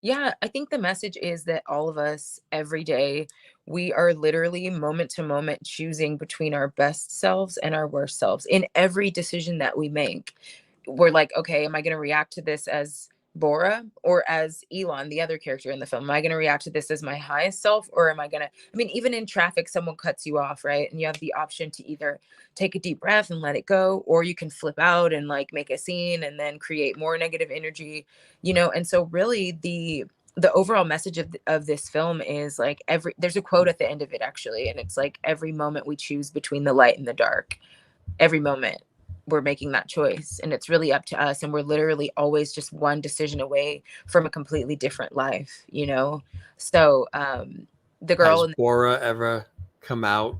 Yeah, I think the message is that all of us every day, we are literally moment to moment choosing between our best selves and our worst selves in every decision that we make. We're like, okay, am I going to react to this as Bora or as Elon, the other character in the film? Am I going to react to this as my highest self, or am I going to, I mean, even in traffic, someone cuts you off, right? And you have the option to either take a deep breath and let it go, or you can flip out and like make a scene and then create more negative energy, And so really the overall message of this film is like there's a quote at the end of it actually, and it's like, every moment we choose between the light and the dark, every moment we're making that choice, and it's really up to us, and we're literally always just one decision away from a completely different life. So the girl Has Bora ever come out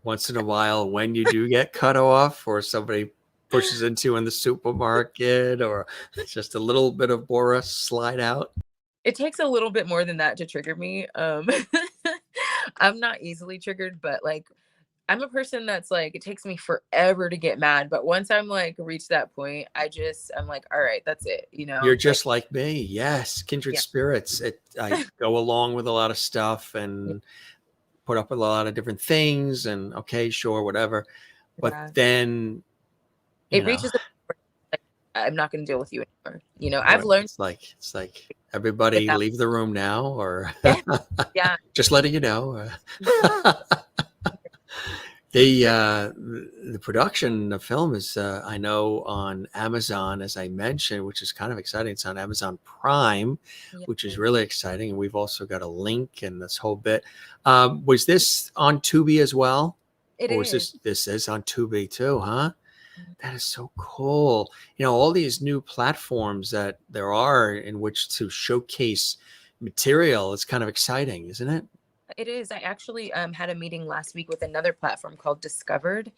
once in a while when you do get cut off, or somebody pushes into in the supermarket, or just a little bit of Bora slide out? It takes a little bit more than that to trigger me. I'm not easily triggered, but like, I'm a person that's like, it takes me forever to get mad, but once I'm like reached that point, I'm like, all right, that's it. You're just like me. Yes. Kindred spirits. I go along with a lot of stuff and put up with a lot of different things, and okay, sure, whatever. But then it reaches like, I'm not going to deal with you anymore. I've learned. It's like everybody leave the room now, or yeah. Just letting you know. The production of film is, I know, on Amazon, as I mentioned, which is kind of exciting. It's on Amazon Prime, which is really exciting. And we've also got a link and this whole bit. Was this on TUBI as well? It or is. This is on TUBI too, huh? That is so cool. All these new platforms that there are in which to showcase material. It's kind of exciting, isn't it? It is. I actually had a meeting last week with another platform called Discovered,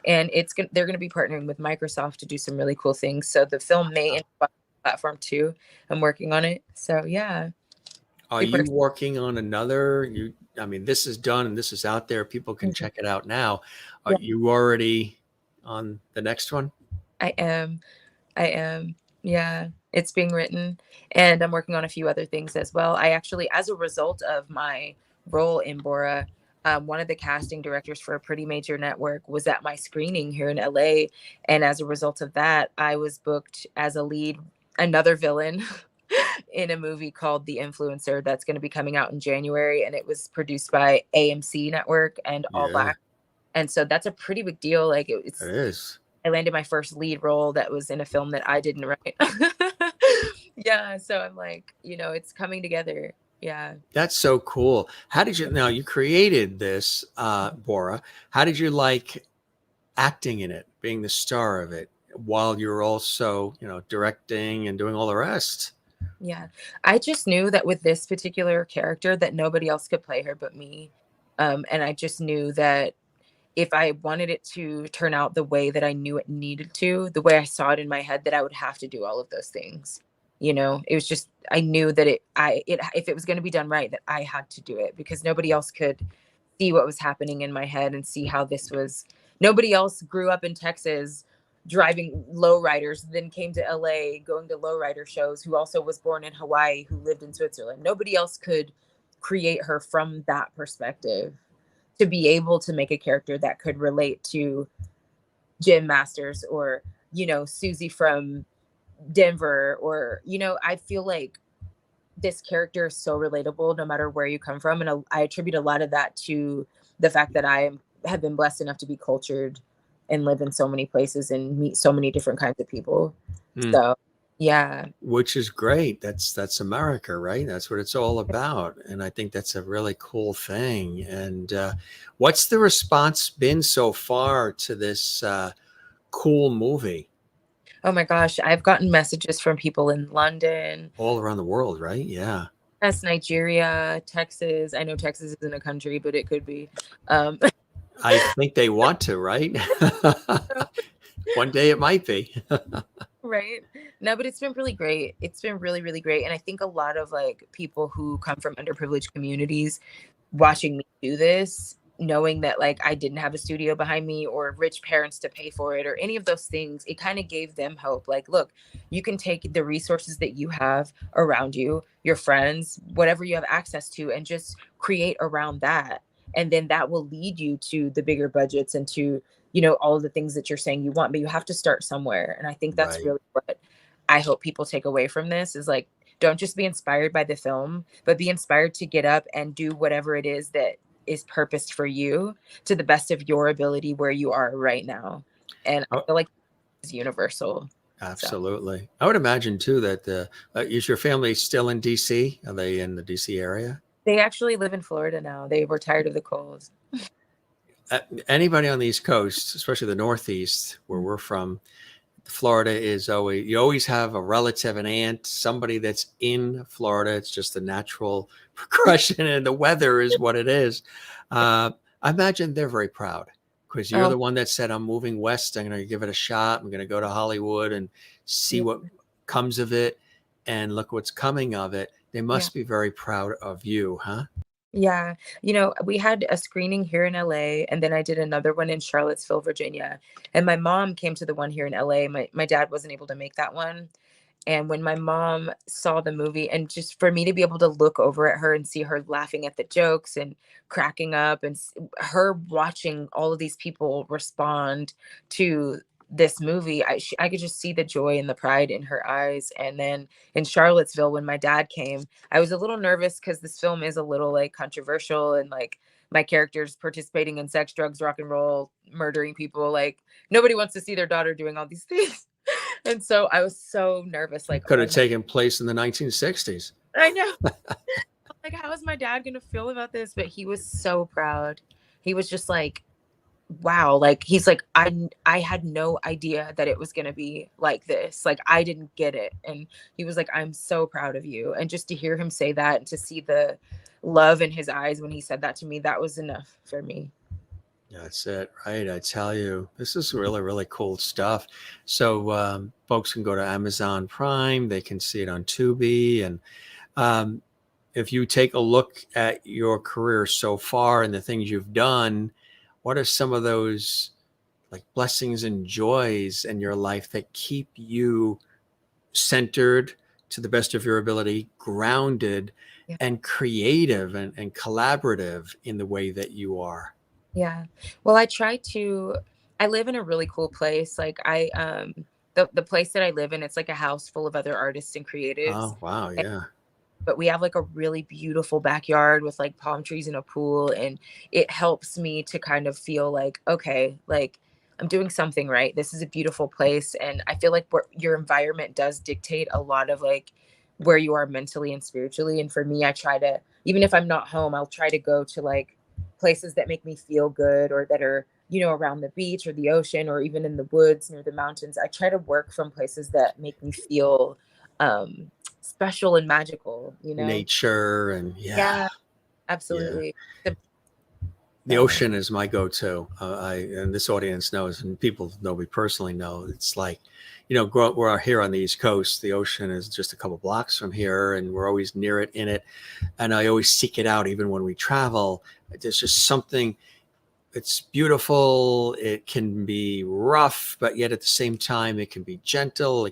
and they're going to be partnering with Microsoft to do some really cool things. So the film may end up on the platform too. I'm working on it. So yeah. Are you working on another? I mean, this is done and this is out there. People can check it out now. Are you already on the next one? I am. Yeah, it's being written, and I'm working on a few other things as well. I actually, as a result of my role in Bora, one of the casting directors for a pretty major network was at my screening here in LA. And as a result of that, I was booked as a lead, another villain in a movie called The Influencer that's going to be coming out in January. And it was produced by AMC Network and All Black. And so that's a pretty big deal. Like it is. I landed my first lead role that was in a film that I didn't write. Yeah. So I'm like, it's coming together. Yeah. That's so cool. How did you created this, Borah? How did you like acting in it, being the star of it, while you're also, directing and doing all the rest? Yeah. I just knew that with this particular character that nobody else could play her but me. And I just knew that if I wanted it to turn out the way that I knew it needed to, the way I saw it in my head, that I would have to do all of those things. It was just, I knew that if it was going to be done right, that I had to do it, because nobody else could see what was happening in my head and see how this was. Nobody else grew up in Texas driving lowriders, then came to LA, going to lowrider shows, who also was born in Hawaii, who lived in Switzerland. Nobody else could create her from that perspective, to be able to make a character that could relate to Jim Masters or, Susie from Denver, or, I feel like this character is so relatable no matter where you come from. And I attribute a lot of that to the fact that I have been blessed enough to be cultured and live in so many places and meet so many different kinds of people. So yeah. Which is great. That's America, right? That's what it's all about. And I think that's a really cool thing. And what's the response been so far to this cool movie? Oh my gosh, I've gotten messages from people in London. All around the world, right? Yeah. Yes, Nigeria, Texas. I know Texas isn't a country, but it could be. I think they want to, right? One day it might be. Right. No, but it's been really great. It's been really, really great. And I think a lot of people who come from underprivileged communities watching me do this, knowing that I didn't have a studio behind me or rich parents to pay for it or any of those things, it kind of gave them hope. Look, you can take the resources that you have around you, your friends, whatever you have access to, and just create around that. And then that will lead you to the bigger budgets and to, all of the things that you're saying you want, but you have to start somewhere. And I think that's really what I hope people take away from this is don't just be inspired by the film, but be inspired to get up and do whatever it is that is purposed for you to the best of your ability where you are right now. And I feel like it's universal. Absolutely. So. I would imagine too that is your family still in DC? Are they in the DC area? They actually live in Florida now. They were tired of the cold. Anybody on the East Coast, especially the Northeast, where we're from, Florida is you always have a relative, an aunt, somebody that's in Florida. It's just a natural progression, and the weather is what it is. I imagine they're very proud because you're the one that said, I'm moving west. I'm going to give it a shot. I'm going to go to Hollywood and see what comes of it, and look what's coming of it. They must be very proud of you, huh? Yeah. We had a screening here in LA, and then I did another one in Charlottesville, Virginia. And my mom came to the one here in LA. My dad wasn't able to make that one. And when my mom saw the movie, and just for me to be able to look over at her and see her laughing at the jokes and cracking up, and her watching all of these people respond to this movie, I could just see the joy and the pride in her eyes. And then in Charlottesville, when my dad came, I was a little nervous because this film is a little controversial, and my character's participating in sex, drugs, rock and roll, murdering people. Nobody wants to see their daughter doing all these things. And so I was so nervous. Could have taken place in the 1960s. I know. How is my dad going to feel about this? But he was so proud. He was just wow, like he's like, I had no idea that it was going to be like this. Like I didn't get it. And he was like, I'm so proud of you. And just to hear him say that and to see the love in his eyes when he said that to me, that was enough for me. That's it, right? I tell you, this is really, really cool stuff. So folks can go to Amazon Prime, they can see it on Tubi. And if you take a look at your career so far and the things you've done, what are some of those like blessings and joys in your life that keep you centered to the best of your ability, grounded Yeah. and creative and collaborative in the way that you are? Yeah. Well, I live in a really cool place. Like the place that I live in, it's like a house full of other artists and creatives. Oh, wow. Yeah. But we have like a really beautiful backyard with like palm trees and a pool. And it helps me to kind of feel like, okay, like I'm doing something right. This is a beautiful place. And I feel like your environment does dictate a lot of like where you are mentally and spiritually. And for me, I try to, even if I'm not home, I'll try to go to like places that make me feel good or that are, around the beach or the ocean or even in the woods near the mountains. I try to work from places that make me feel special and magical, Nature and Yeah, absolutely. The ocean is my go-to. And this audience knows, and people know me personally know, it's like, we're here on the East Coast. The ocean is just a couple blocks from here, and we're always near it, in it. And I always seek it out, even when we travel. There's just something. It's beautiful. It can be rough, but yet at the same time, it can be gentle.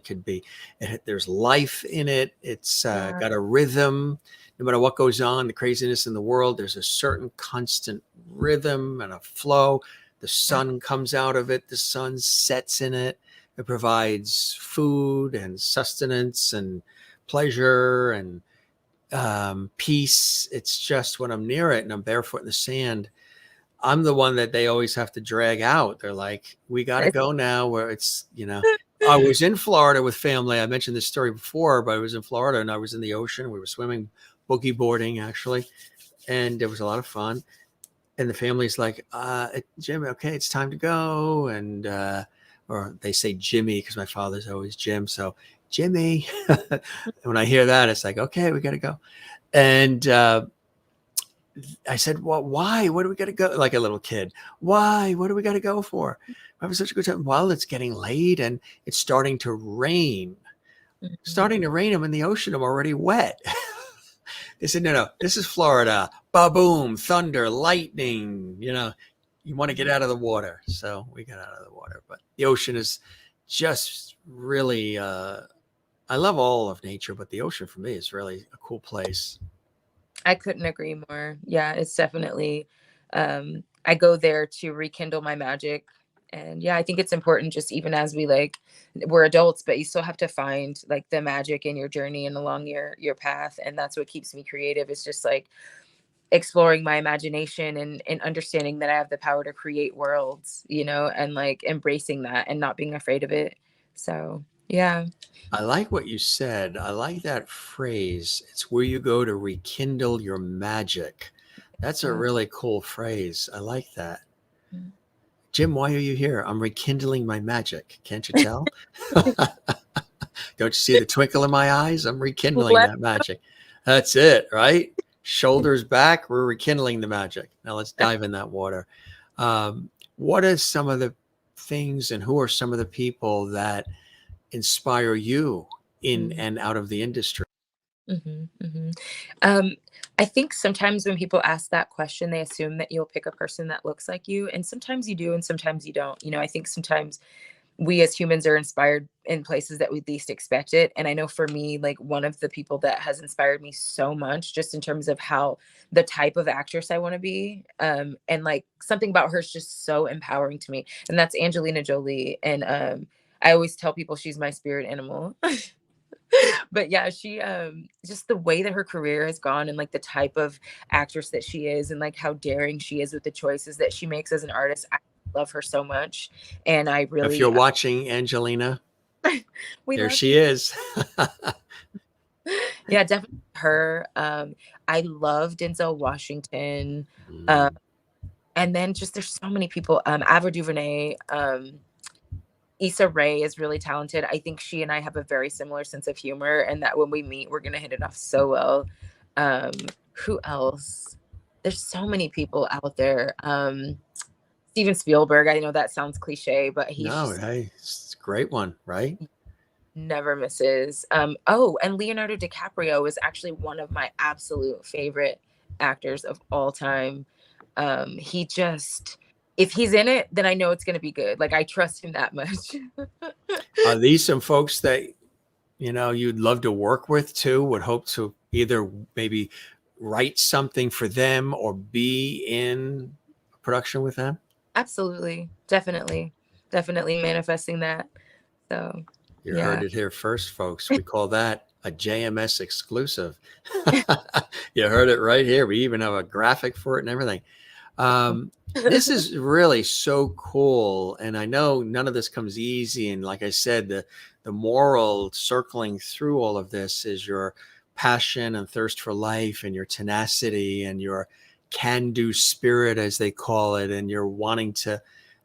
There's life in it. It's got a rhythm. No matter what goes on, the craziness in the world, there's a certain constant rhythm and a flow. The sun comes out of it. The sun sets in it. It provides food and sustenance and pleasure and peace. It's just when I'm near it and I'm barefoot in the sand, I'm the one that they always have to drag out. They're like, we got to go now, where it's, I was in Florida with family. I mentioned this story before, but I was in Florida and I was in the ocean. We were swimming, boogie boarding actually. And it was a lot of fun. And the family's like, Jimmy, okay, it's time to go. And, or they say Jimmy, because my father's always Jim. So Jimmy, when I hear that, it's like, okay, we got to go. And, I said, well, why? What do we got to go? Like a little kid. Why? What do we got to go for? I was such a good time. Well, it's getting late and it's starting to rain. Mm-hmm. Starting to rain. I'm in the ocean. I'm already wet. They said, no, this is Florida. Ba-boom, thunder, lightning. You want to get out of the water. So we got out of the water. But the ocean is just really, I love all of nature, but the ocean for me is really a cool place. I couldn't agree more. Yeah, it's definitely, I go there to rekindle my magic. And yeah, I think it's important just even as we're adults, but you still have to find like the magic in your journey and along your path. And that's what keeps me creative. It's just like exploring my imagination and understanding that I have the power to create worlds, and like embracing that and not being afraid of it. So yeah. I like what you said. I like that phrase. It's where you go to rekindle your magic. That's a really cool phrase. I like that. Jim, why are you here? I'm rekindling my magic. Can't you tell? Don't you see the twinkle in my eyes? I'm rekindling that magic. That's it, right? Shoulders back. We're rekindling the magic. Now let's dive in that water. What are some of the things and who are some of the people that inspire you in and out of the industry? I think sometimes when people ask that question, they assume that you'll pick a person that looks like you. And sometimes you do, and sometimes you don't. I think sometimes we as humans are inspired in places that we least expect it. And I know for me, like one of the people that has inspired me so much, just in terms of how the type of actress I want to be. And like something about her is just so empowering to me. And that's Angelina Jolie. And I always tell people she's my spirit animal. But yeah, she just the way that her career has gone and like the type of actress that she is and like how daring she is with the choices that she makes as an artist. I love her so much. And I really, if you're watching Angelina, there she is. Yeah, definitely her. I love Denzel Washington. And then just there's so many people. Ava DuVernay, Issa Rae is really talented. I think she and I have a very similar sense of humor, and that when we meet, we're gonna hit it off so well. Who else? There's so many people out there. Steven Spielberg. I know that sounds cliche, but he's No, just hey, it's a great one, right? never misses. Oh, and Leonardo DiCaprio is actually one of my absolute favorite actors of all time. He just, if he's in it, then I know it's going to be good. Like, I trust him that much. Are these some folks that, you know, you'd love to work with too, would hope to either maybe write something for them or be in production with them? Absolutely. Definitely. Definitely manifesting that. So, You yeah. heard it here first, folks. We call that a JMS exclusive. You heard it right here. We even have a graphic for it and everything. This is really so cool. And I know none of this comes easy. And like I said, the moral circling through all of this is your passion and thirst for life and your tenacity and your can-do spirit, as they call it, and you're wanting to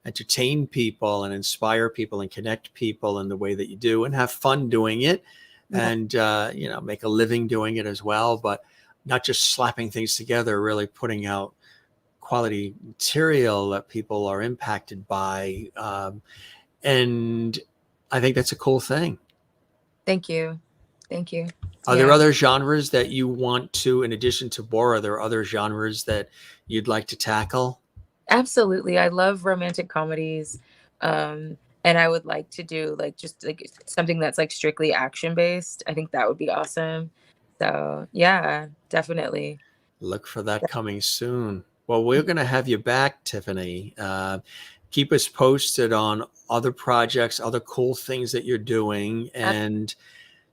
entertain people and inspire people and connect people in the way that you do and have fun doing it. Yeah. And, you know, make a living doing it as well, but not just slapping things together, really putting out quality material that people are impacted by. And I think that's a cool thing. Thank you. Thank you. Are there other genres that you want to, in addition to Borah, are there other genres that you'd like to tackle? Absolutely. I love romantic comedies. And I would like to do like just like something that's like strictly action based. I think that would be awesome. So yeah, definitely. Look for that coming soon. Well, we're going to have you back, Tiffany. Keep us posted on other projects, other cool things that you're doing, and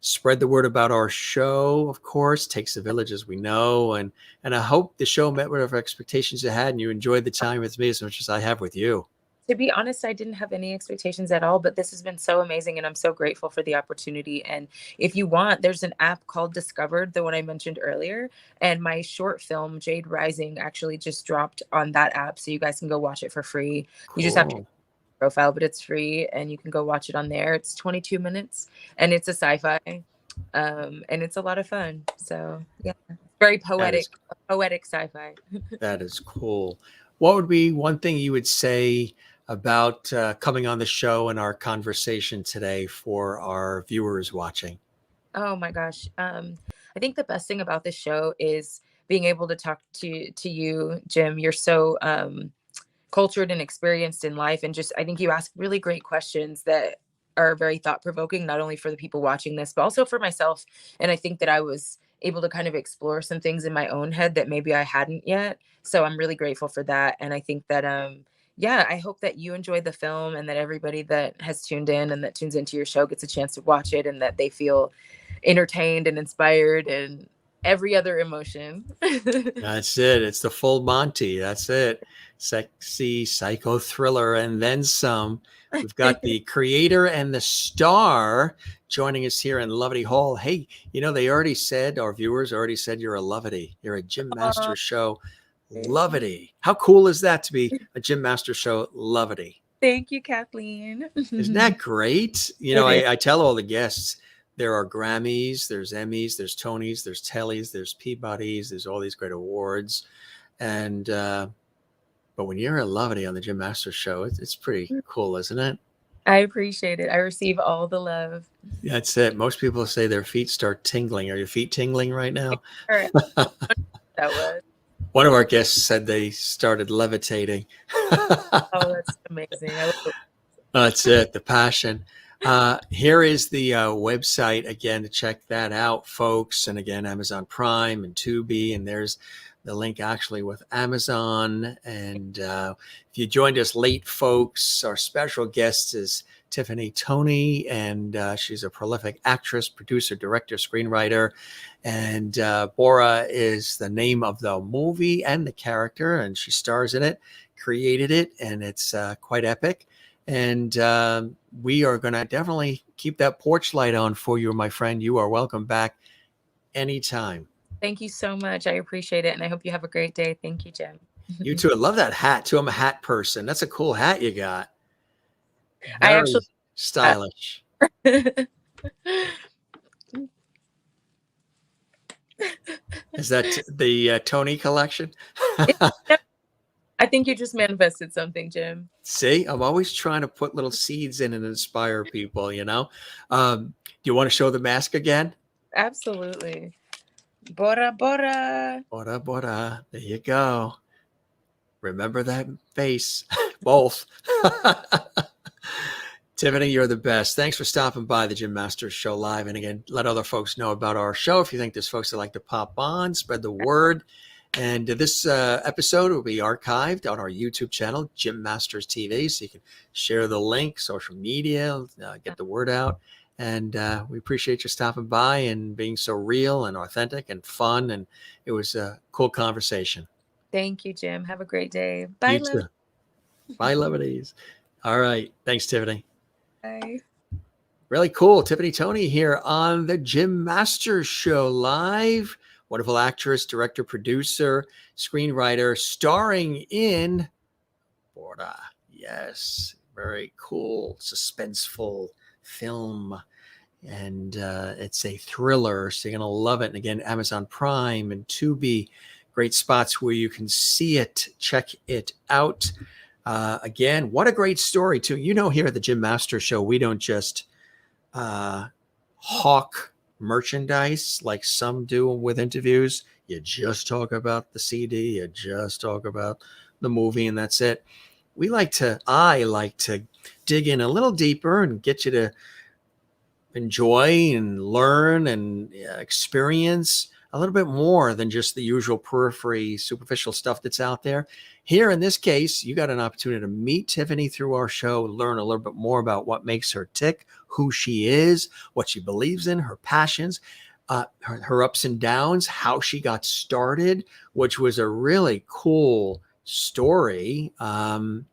spread the word about our show. Of course, takes a village, as we know, and I hope the show met whatever expectations you had, and you enjoyed the time with me as much as I have with you. To be honest, I didn't have any expectations at all, but this has been so amazing, and I'm so grateful for the opportunity. And if you want, there's an app called Discovered, the one I mentioned earlier, and my short film Jade Rising actually just dropped on that app, so you guys can go watch it for free. Cool. You just have to profile, but it's free, and you can go watch it on there. It's 22 minutes, and it's a sci-fi, and it's a lot of fun. So yeah, very poetic sci-fi. That is cool. What would be one thing you would say about coming on the show and our conversation today for our viewers watching? Oh my gosh. I think the best thing about this show is being able to talk to you, Jim. You're so cultured and experienced in life, and just I think you ask really great questions that are very thought-provoking, not only for the people watching this, but also for myself. And I think that I was able to kind of explore some things in my own head that maybe I hadn't yet. So I'm really grateful for that. And I think that yeah, I hope that you enjoyed the film, and that everybody that has tuned in and that tunes into your show gets a chance to watch it, and that they feel entertained and inspired and every other emotion. That's it. It's the full Monty. That's it. Sexy psycho thriller and then some. We've got the creator and the star joining us here in Lovity Hall. Hey, you know, they already said, our viewers already said, you're a Lovity. You're a Jim Master Show Lovity. How cool is that to be a Jim Master Show Lovity? Thank you, Kathleen. Isn't that great? You know, I tell all the guests, there are Grammys, there's Emmys, there's Tonys, there's Tellys, there's Peabodys, there's all these great awards. And, but when you're a Lovity on the Jim Master Show, it's pretty cool, isn't it? I appreciate it. I receive all the love. That's it. Most people say their feet start tingling. Are your feet tingling right now? That was. One of our guests said they started levitating. Oh, that's amazing. That's it. The passion. Here is the website again to check that out, folks. And again, Amazon Prime and Tubi, and there's the link actually with Amazon. And if you joined us late, folks, our special guest is Tiffany Toney, and she's a prolific actress, producer, director, screenwriter. And Borah is the name of the movie and the character, and she stars in it, created it, and it's quite epic. And we are going to definitely keep that porch light on for you, my friend. You are welcome back anytime. Thank you so much. I appreciate it. And I hope you have a great day. Thank you, Jim. You too. I love that hat too. I'm a hat person. That's a cool hat you got. I Very actually stylish. Is that the Tony collection? I think you just manifested something, Jim. See, I'm always trying to put little seeds in and inspire people, you know? Do you want to show the mask again? Absolutely. Bora, Bora. Bora, Bora. There you go. Remember that face. Both. Tiffany, you're the best. Thanks for stopping by the Gym Masters Show Live. And again, let other folks know about our show. If you think there's folks that like to pop on, spread the word. And this episode will be archived on our YouTube channel, Gym Masters TV. So you can share the link, social media, get the word out. And we appreciate you stopping by and being so real and authentic and fun. And it was a cool conversation. Thank you, Jim. Have a great day. Bye, love. Bye, lovelies. All right. Thanks, Tiffany. Bye. Really cool. Tiffany Toney here on the Gym Masters Show Live. Wonderful actress, director, producer, screenwriter, starring in Bora. Yes. Very cool, suspenseful film. And it's a thriller. So you're going to love it. And again, Amazon Prime and TUBI. Great spots where you can see it. Check it out. Again, what a great story, too. You know, here at the Gym Master Show, we don't just hawk merchandise like some do with interviews. You just talk about the CD. You just talk about the movie, and that's it. I like to dig in a little deeper and get you to enjoy and learn and experience a little bit more than just the usual periphery, superficial stuff that's out there. Here, in this case, you got an opportunity to meet Tiffany through our show, learn a little bit more about what makes her tick, who she is, what she believes in, her passions, her ups and downs, how she got started, which was a really cool story. It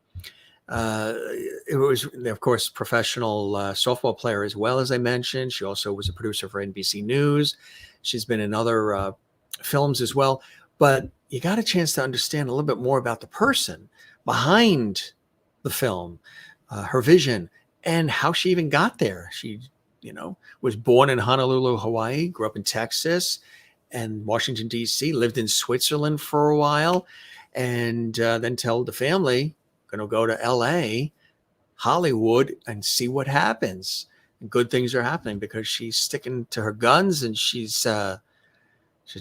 was, of course, professional softball player as well, as I mentioned. She also was a producer for NBC News. She's been in other films as well. But you got a chance to understand a little bit more about the person behind the film, her vision, and how she even got there. She, was born in Honolulu, Hawaii, grew up in Texas and Washington, D.C., lived in Switzerland for a while, and then told the family, going to go to L.A., Hollywood, and see what happens. And good things are happening because she's sticking to her guns and she's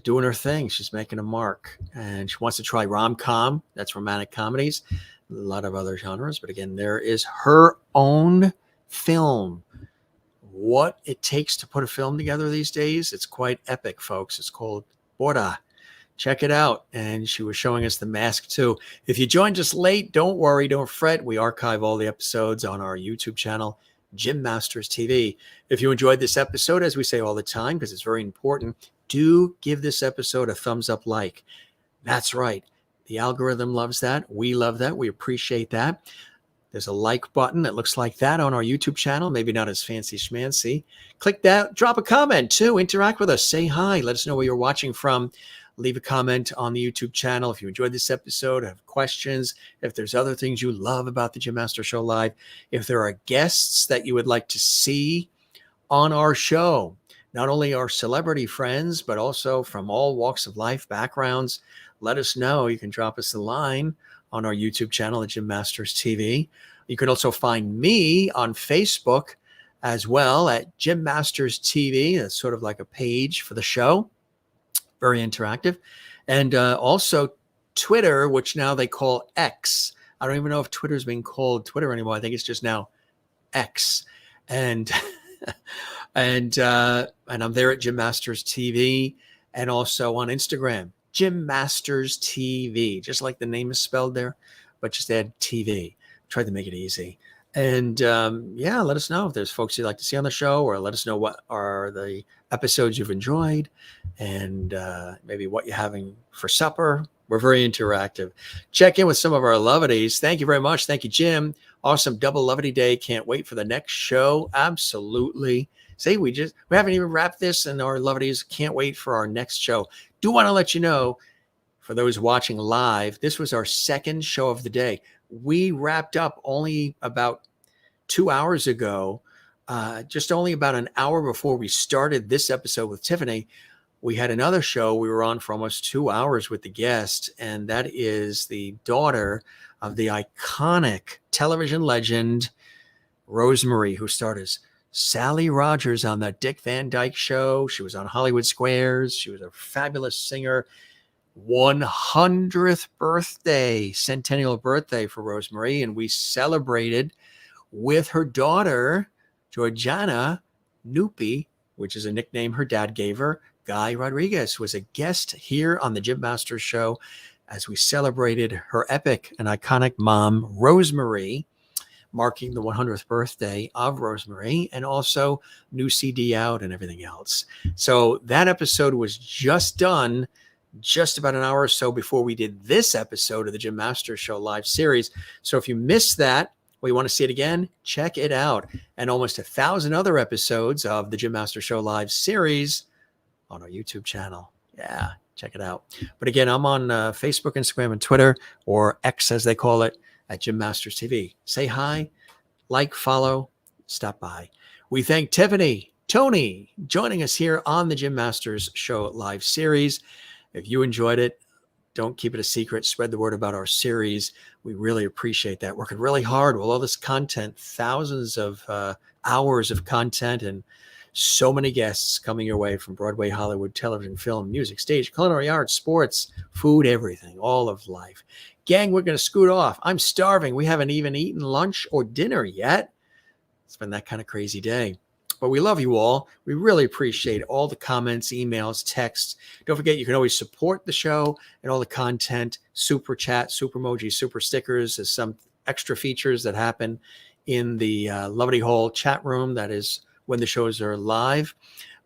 doing her thing. She's making a mark, and she wants to try rom-com. That's romantic comedies, a lot of other genres. But again, there is her own film. What it takes to put a film together these days, it's quite epic, folks. It's called Bora. Check it out. And she was showing us the mask too. If you joined us late, don't worry, don't fret. We archive all the episodes on our YouTube channel, Gym Masters TV. If you enjoyed this episode, as we say all the time, because it's very important, do give this episode a thumbs up like. That's right. The algorithm loves that. We love that. We appreciate that. There's a like button that looks like that on our YouTube channel. Maybe not as fancy schmancy. Click that. Drop a comment too. Interact with us. Say hi. Let us know where you're watching from. Leave a comment on the YouTube channel if you enjoyed this episode, have questions, if there's other things you love about the Gym Master Show Live, if there are guests that you would like to see on our show, not only our celebrity friends, but also from all walks of life, backgrounds, let us know. You can drop us a line on our YouTube channel at Gym Masters TV. You can also find me on Facebook as well at Gym Masters TV. That's sort of like a page for the show. Very interactive. And also Twitter, which now they call X. I don't even know if Twitter's being called Twitter anymore. I think it's just now X. And and I'm there at Gym Masters TV, and also on Instagram, Gym Masters TV, just like the name is spelled there, but just add TV. Tried to make it easy. And let us know if there's folks you'd like to see on the show, or let us know what are the episodes you've enjoyed, and maybe what you're having for supper. We're very interactive. Check in with some of our lovedies. Thank you very much. Thank you, Jim. Awesome double lovedy day. Can't wait for the next show. Absolutely. See, we haven't even wrapped this, and our lovedies can't wait for our next show. Do want to let you know, For those watching live, this was our second show of the day. We wrapped up only about 2 hours ago, just only about an hour before we started this episode with Tiffany. We had another show we were on for almost 2 hours with the guest, and that is the daughter of the iconic television legend, Rosemary, who starred as Sally Rogers on the Dick Van Dyke Show. She was on Hollywood Squares. She was a fabulous singer. 100th birthday, centennial birthday for Rosemary, and we celebrated with her daughter, Georgiana Nupi, which is a nickname her dad gave her. Guy Rodriguez was a guest here on the Jim Masters Show as we celebrated her epic and iconic mom, Rosemary, marking the 100th birthday of Rosemary, and also new CD out and everything else. So that episode was just done just about an hour or so before we did this episode of the Jim Masters Show live series. So if you missed that, or you want to see it again, check it out. And almost 1,000 other episodes of the Jim Masters Show live series on our YouTube channel. Yeah, check it out. But again, I'm on Facebook, Instagram, and Twitter, or X as they call it, at Jim Masters TV. Say hi, like, follow, stop by. We thank Tiffany Toney joining us here on the Jim Masters Show live series. If you enjoyed it, don't keep it a secret. Spread the word about our series. We really appreciate that. Working really hard with all this content, thousands of hours of content, and so many guests coming your way from Broadway, Hollywood, television, film, music, stage, culinary arts, sports, food, everything, all of life. Gang, we're going to scoot off. I'm starving. We haven't even eaten lunch or dinner yet. It's been that kind of crazy day. But we love you all. We really appreciate all the comments, emails, texts. Don't forget, you can always support the show and all the content, super chat, super emojis, super stickers. There's some extra features that happen in the Lovely Hall chat room. That is when the shows are live.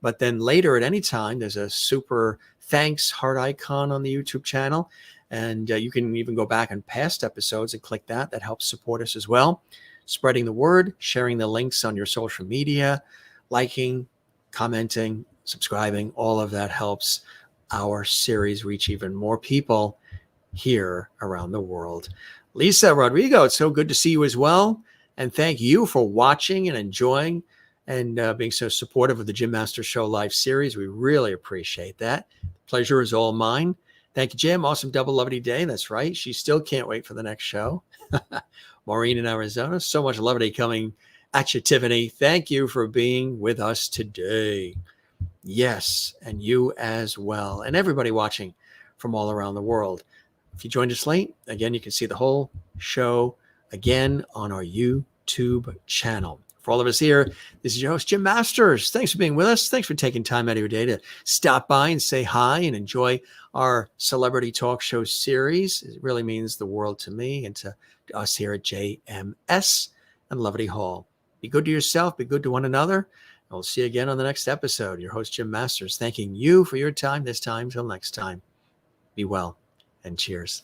But then later at any time, there's a super thanks heart icon on the YouTube channel. And you can even go back on past episodes and click that. That helps support us as well. Spreading the word, sharing the links on your social media, liking, commenting, subscribing, all of that helps our series reach even more people here around the world. Lisa Rodrigo, it's so good to see you as well. And thank you for watching and enjoying and being so supportive of the Jim Masters Show live series. We really appreciate that. Pleasure is all mine. Thank you, Jim. Awesome double lovely day. That's right. She still can't wait for the next show. Maureen in Arizona. So much lovely coming at you, Tiffany. Thank you for being with us today. Yes, and you as well. And everybody watching from all around the world. If you joined us late, again, you can see the whole show again on our YouTube channel. For all of us here, this is your host, Jim Masters. Thanks for being with us. Thanks for taking time out of your day to stop by and say hi and enjoy our celebrity talk show series. It really means the world to me and to us here at JMS and Lovely Hall. Be good to yourself. Be good to one another. And we'll see you again on the next episode. Your host, Jim Masters, thanking you for your time this time. Till next time, be well and cheers.